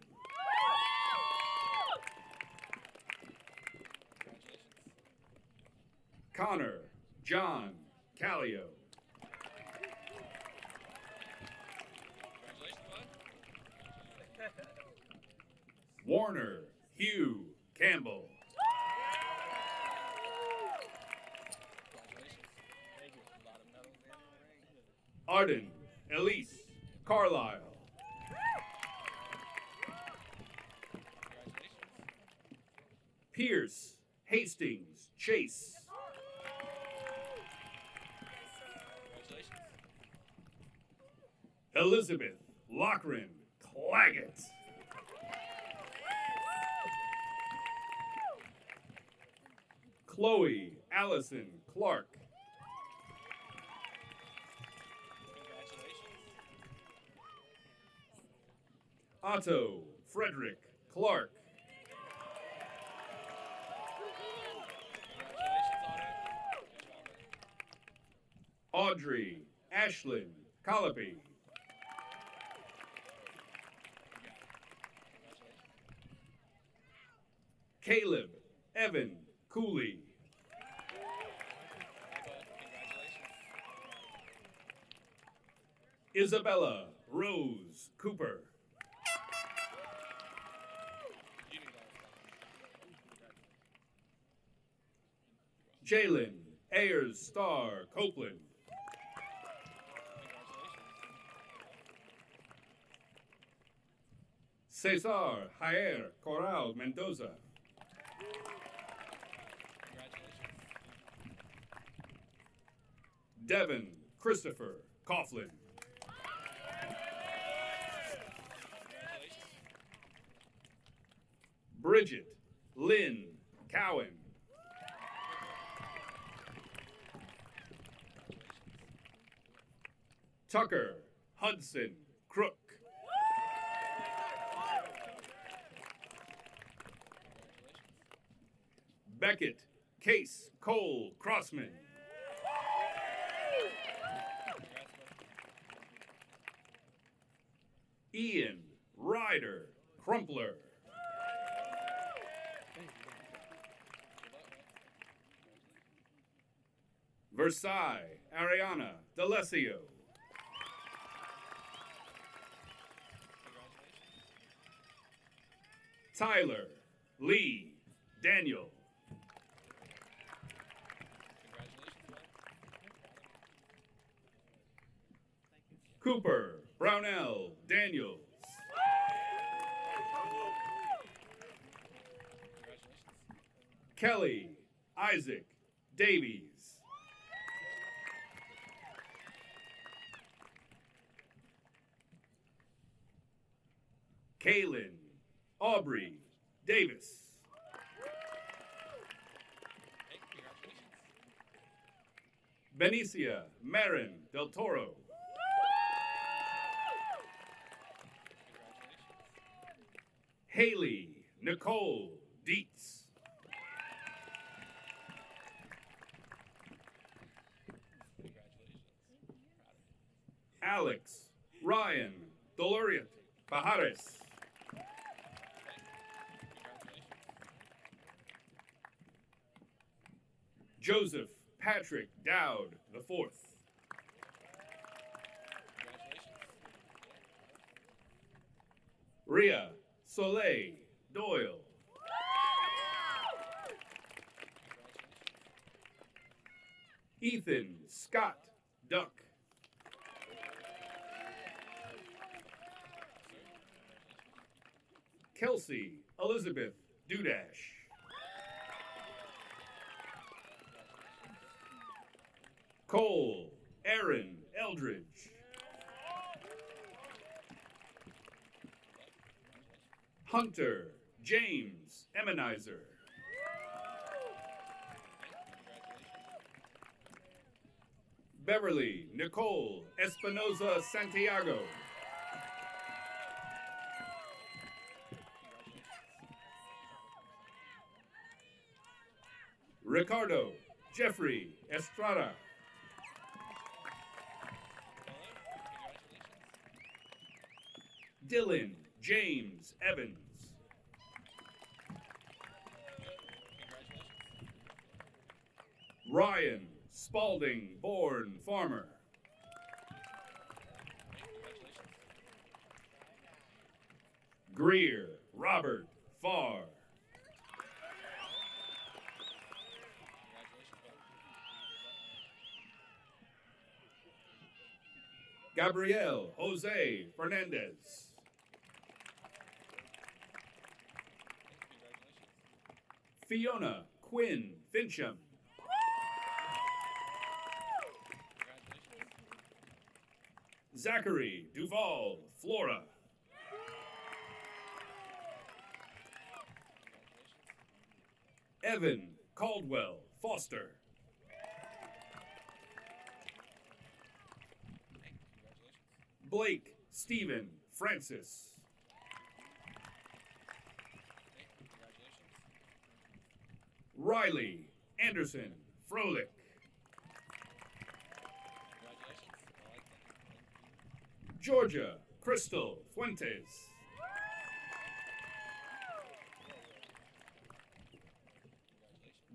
Connor John Callio. Warner Hugh Campbell. Arden Elise Carlisle. Pierce Hastings Chase. Elizabeth Lochran Claggett. Chloe Allison Clark. Otto Frederick Clark. Audrey Ashlyn Colopy. Caleb Evan Cooley. Isabella Rose Cooper. Jalen Ayers Star Copeland. Cesar Jair Corral Mendoza. Devin Christopher Coughlin. Bridget Lynn Cowan. Tucker Hudson Crook. Beckett Case Cole Crossman. Ian Ryder Crumpler. Versailles Ariana D'Alessio. Tyler Lee Daniel. Cooper Brownell Daniels. Kelly Isaac Davies. Kaylin Aubrey Davis. Benicia Marin Del Toro. Haley Nicole Dietz. Alex Ryan Doloriat Pajares. Joseph Patrick Dowd IV. Rhea Soleil Doyle. Ethan Scott Duck. Kelsey Elizabeth Dudash. Cole Aaron Eldridge. Hunter James Emmenizer. Beverly Nicole Espinoza Santiago. Ricardo Jeffrey Estrada. Dylan James Evans. Ryan Spalding Bourne Farmer. Greer Robert Farr. Gabriel Jose Fernandez. Fiona Quinn Fincham. Zachary Duval Flora. Evan Caldwell Foster. Blake Stephen Francis. Riley Anderson Froelich. Georgia Crystal Fuentes.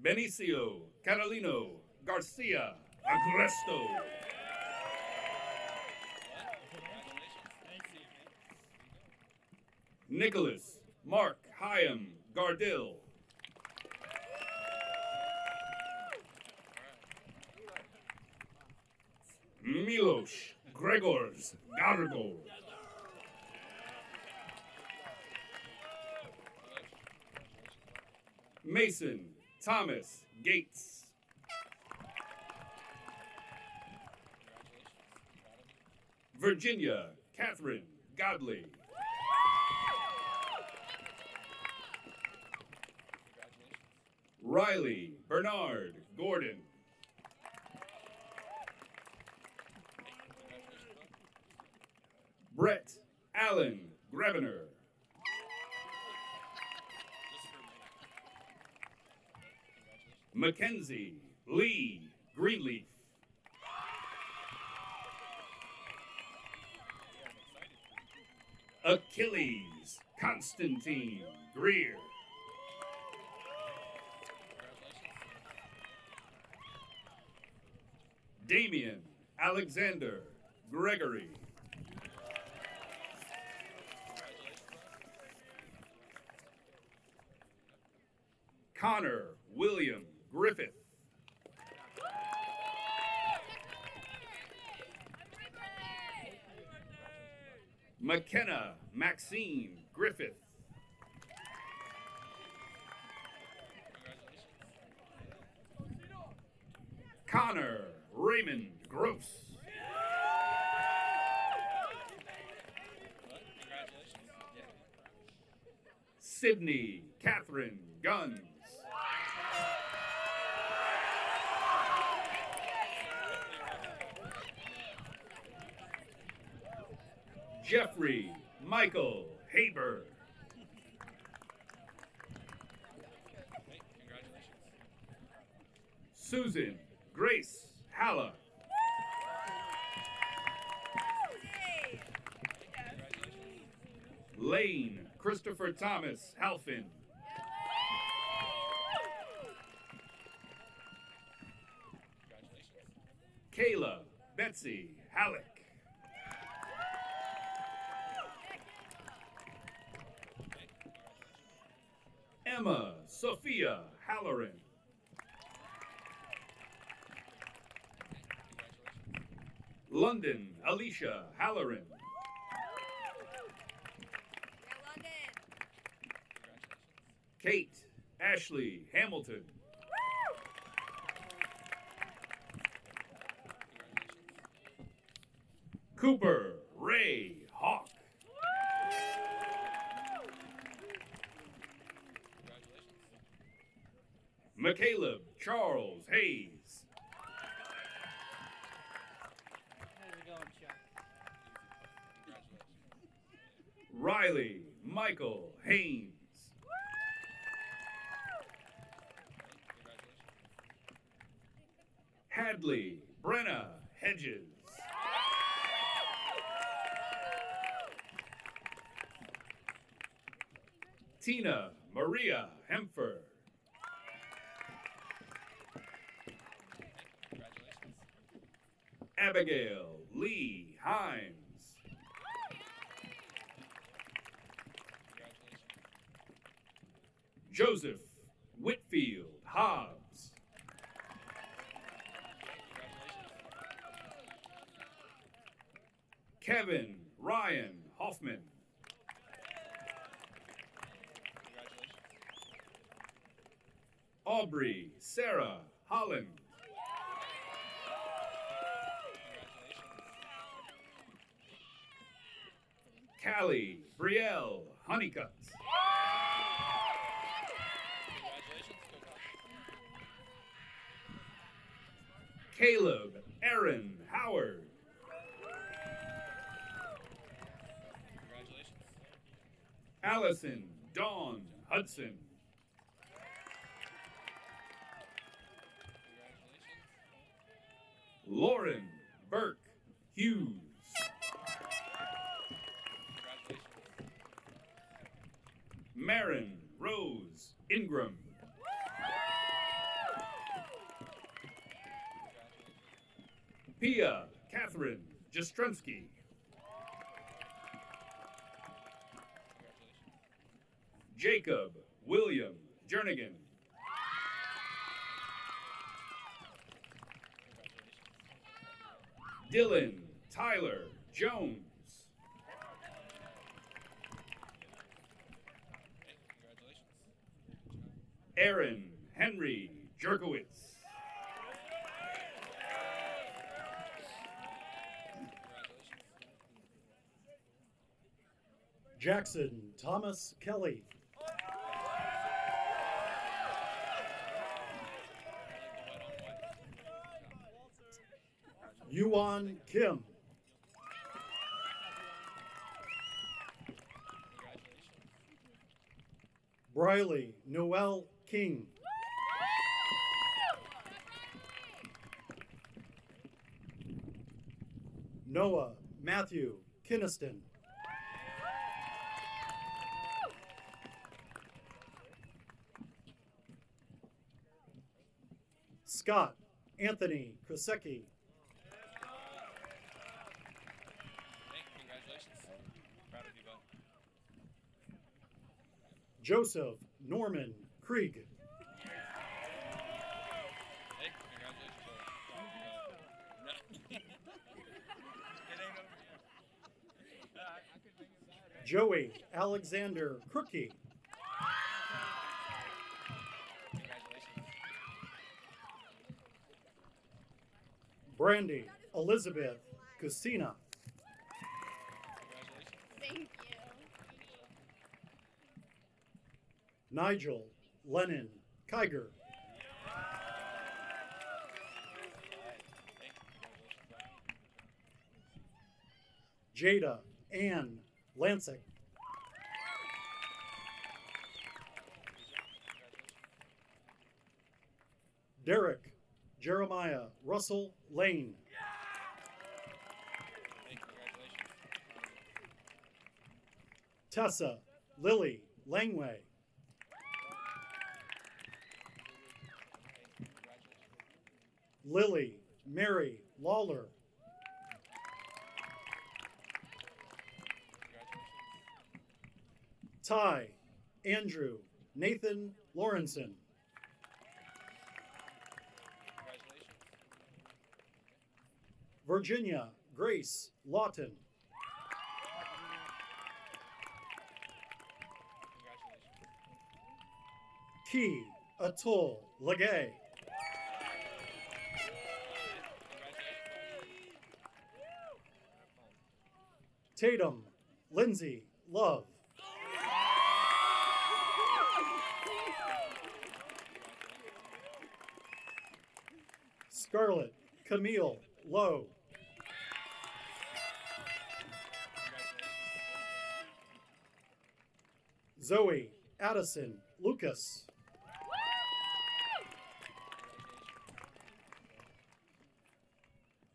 Benicio Catalino Garcia Agresto. Nicholas Mark Hyam Gardill. Milos Gregors Gargo. Mason Thomas Gates. Virginia Catherine Godley. Riley Bernard Gordon. Brett Allen Grevener. Mackenzie Lee Greenleaf. Achilles Constantine Greer. Damian Alexander Gregory. Connor William Griffith. McKenna Maxine Griffith. Connor Raymond Gross. Sydney Catherine Guns. Jeffrey Michael Haber. Susan Grace Halla. Lane Christopher Thomas Halfin. Kayla Betsy Halleck. Emma Sophia Halloran. London Alicia Halloran. Kate Ashley Hamilton. Cooper Ray Hawk. McCaleb Charles Hayes. Riley Michael Haynes. Hadley Brenna Hedges. Tina Maria Hempfer. Abigail Lee Himes. Joseph Whitfield Hobbs. Kevin Ryan Hoffman. Aubrey Sarah Holland. Callie Brielle Honeycutt. Caleb Aaron Howard. Allison Dawn Hudson. Lauren Burke Hughes. Marin Rose Ingram. Pia Catherine Jastrzemski. Jacob William Jernigan. Dylan Tyler Jones. Aaron Henry Jerkowitz. Jackson Thomas Kelly. Yuan Kim. Briley Noel King. Noah Matthew Kinniston. Scott Anthony Krasecki. Joseph Norman Krieg. Joey Alexander Crookie. Brandy Elizabeth Kusina. Thank you. Nigel Lennon Kiger. Jada Ann Lancic. Derek Jeremiah Russell Lane. Tessa Lily Langway. Lily Mary Lawler. Ty Andrew Nathan Lawrenson. Virginia Grace Lawton. Key Atul Legay. Tatum Lindsay Love. Scarlett Camille Lowe. Zoe Addison Lucas.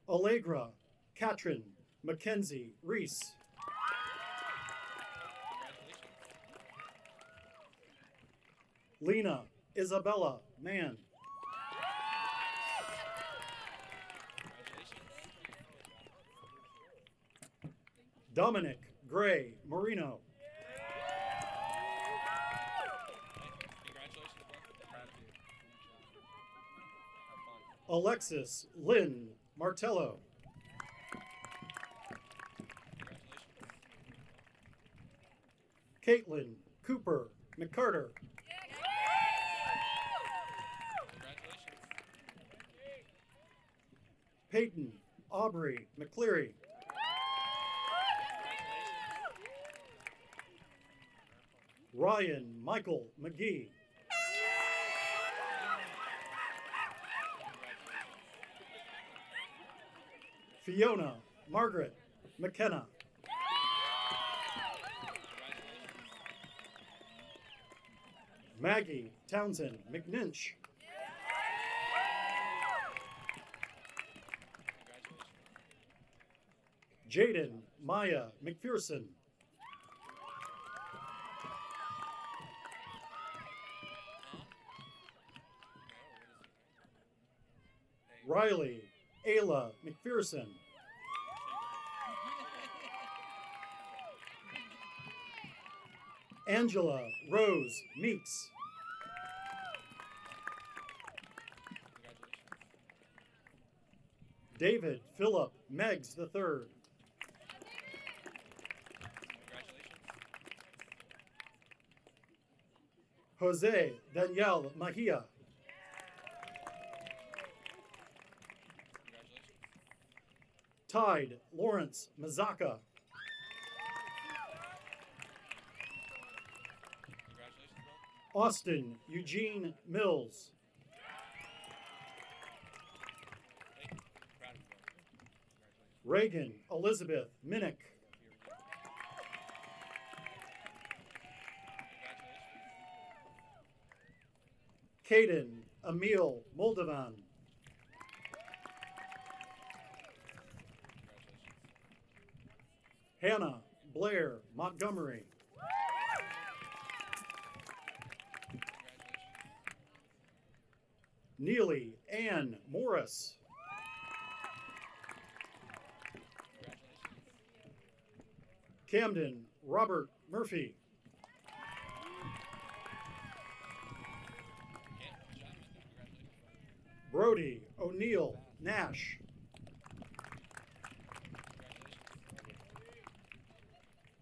Allegra Katrin Mackenzie Reese. Lena Isabella Mann. Dominic Gray Marino. Alexis Lynn Martello. Caitlin Cooper McCarter. Peyton Aubrey McCleary. Ryan Michael McGee. Fiona Margaret McKenna. Maggie Townsend McNinch. Jaden Maya McPherson. Riley Ayla McPherson. Angela Rose Meeks. David Philip Meggs III. Jose Danielle Mahia. Tide Lawrence Mazaka. Austin Eugene Mills. Reagan Elizabeth Minnick. Caden Emil Moldovan. Hannah Blair Montgomery. Neely Ann Morris. Camden Robert Murphy. Brody O'Neill Nash.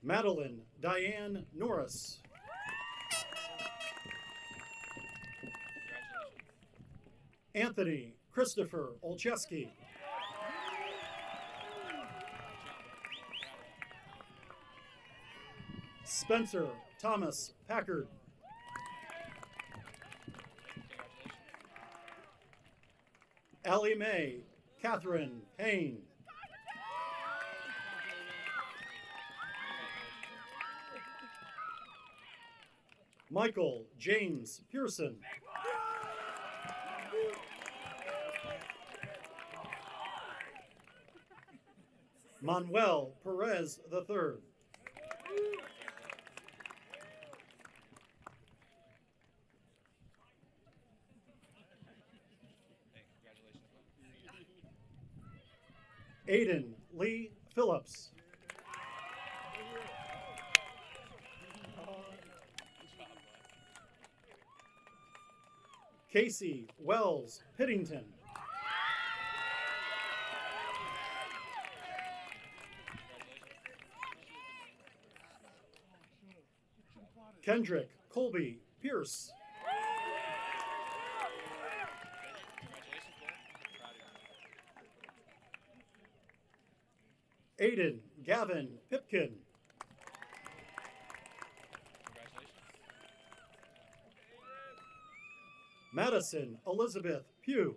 Madeline Diane Norris. Anthony Christopher Olcheski. Spencer Thomas Packard. Allie Mae Catherine Payne. Michael James Pearson. Manuel Perez III. Aiden Lee Phillips. Casey Wells Pittington. Kendrick Colby Pierce. Aiden Gavin Pipkin. Madison Elizabeth Pugh.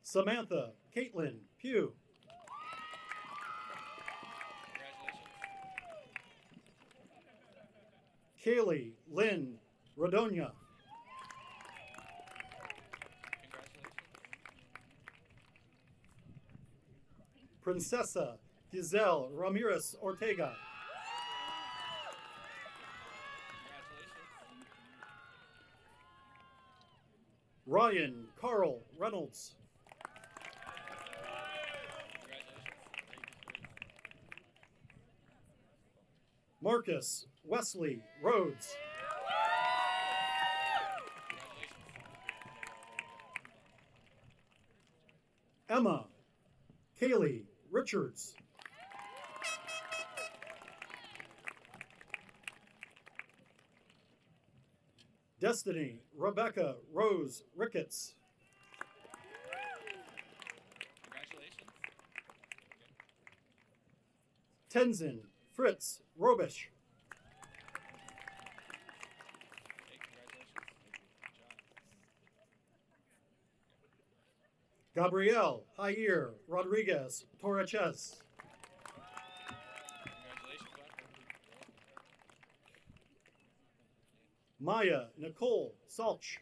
Samantha Caitlin Pugh. Kaylee Lynn Rodonia. Princesa Giselle Ramirez Ortega. Ryan Carl Reynolds. Marcus Wesley Rhodes. Emma Kaylee Richards. Destiny Rebecca Rose Ricketts. Congratulations. Tenzin Fritz Robish. Okay, congratulations. Good job. Gabrielle Jair Rodriguez Torres. Congratulations, bud. Maya Nicole Salch.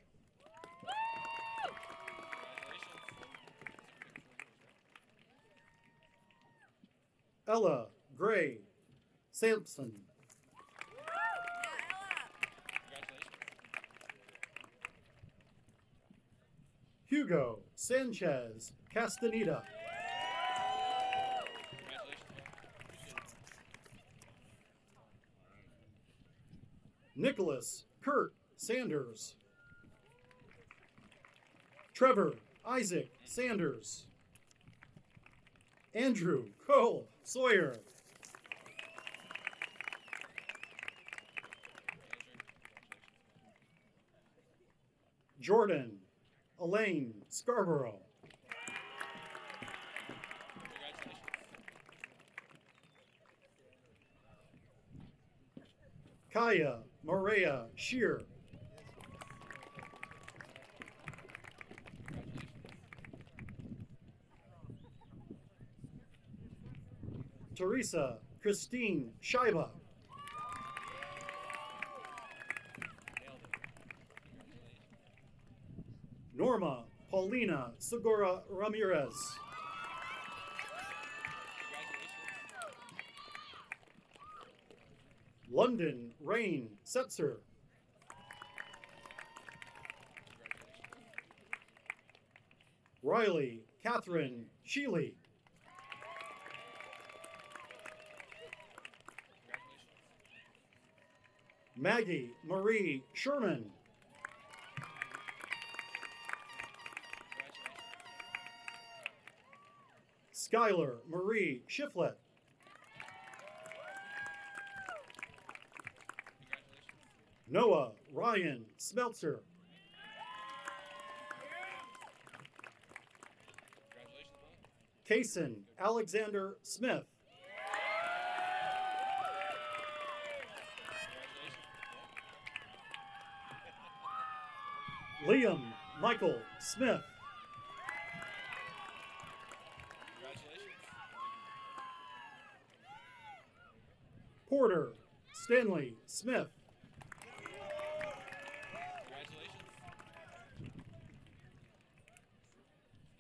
Ella Gray Sampson. Hugo Sanchez Castaneda. Nicholas Kurt Sanders. Trevor Isaac Sanders. Andrew Cole Sawyer. Jordan Elaine Scarborough. Kaya Maria Shear. Teresa Christine Scheiba. Norma Paulina Segura Ramirez. London Rain Setzer. Riley Catherine Sheely. Maggie Marie Sherman. Skylar Marie Shiflett. Noah Ryan Smeltzer. Kaysen Alexander Smith. Liam Michael Smith. Porter Stanley Smith.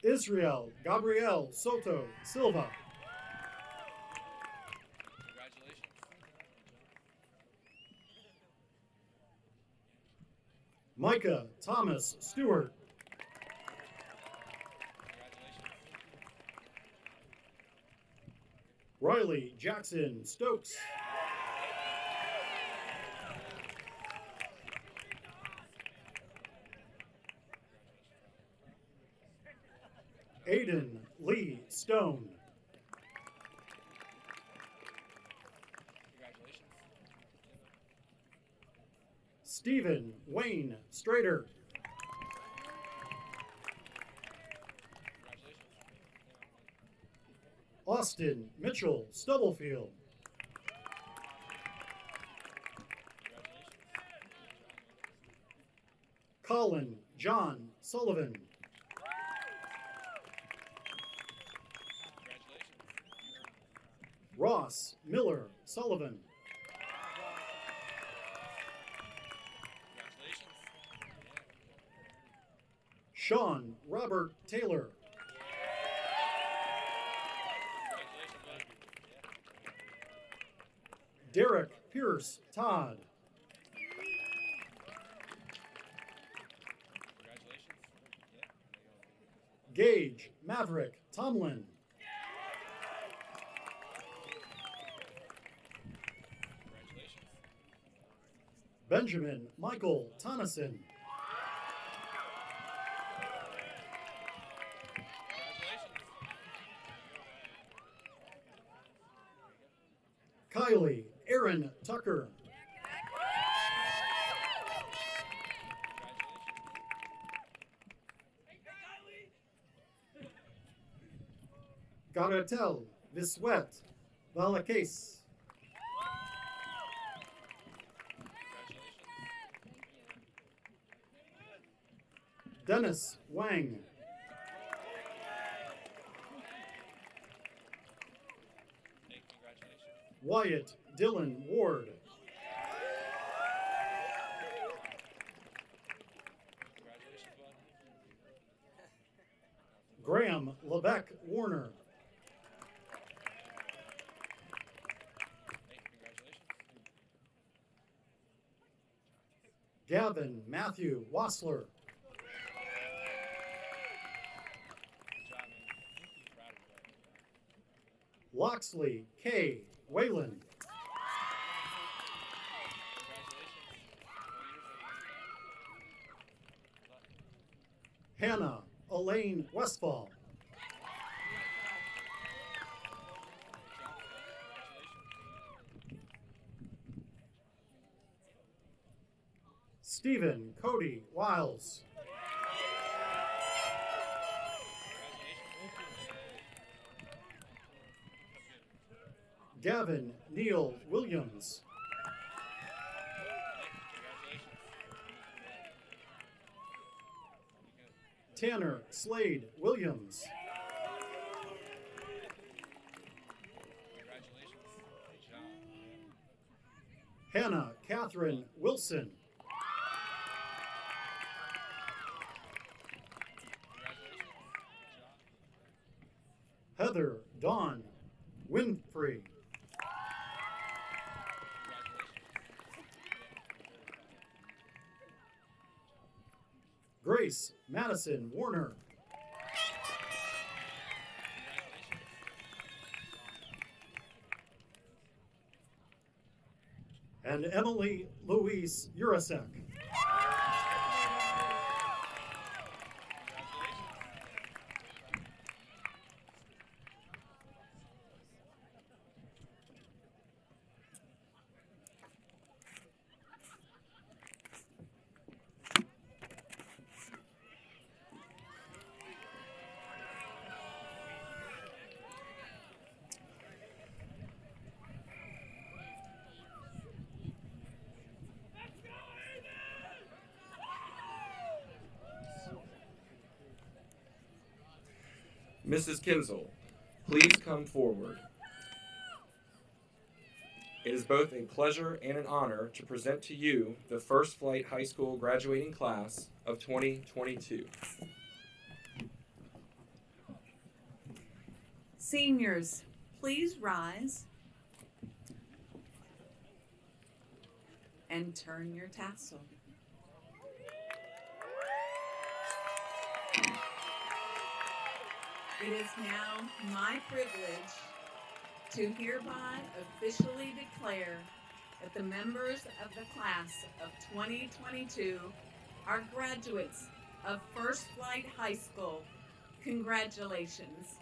Israel Gabrielle Soto Silva. Micah Thomas Stewart. Riley Jackson Stokes. Aiden Lee Stone. Stephen Wayne Strader. Austin Mitchell Stubblefield. Colin John Sullivan. Ross Miller Sullivan. Sean Robert Taylor. Derek Pierce Todd. Gage Maverick Tomlin. Benjamin Michael Tonneson. Kylie Aaron Tucker. Garatel Viswet Valakes. Dennis Wang. Wyatt Dylan Ward. Graham Lebec Warner. Gavin Matthew Wassler. Loxley K. Whalen. Hannah Elaine Westfall. Stephen Cody Wiles. Gavin Neal Williams. Tanner Slade Williams. Hannah Catherine Wilson. Heather Dawn Winfrey. Grace Madison Warner. And Emily Louise Urasek. Mrs. Kinzel, please come forward. It is both a pleasure and an honor to present to you the First Flight High School graduating class of 2022. Seniors, please rise and turn your tassel. It is now my privilege to hereby officially declare that the members of the class of 2022 are graduates of First Flight High School. Congratulations.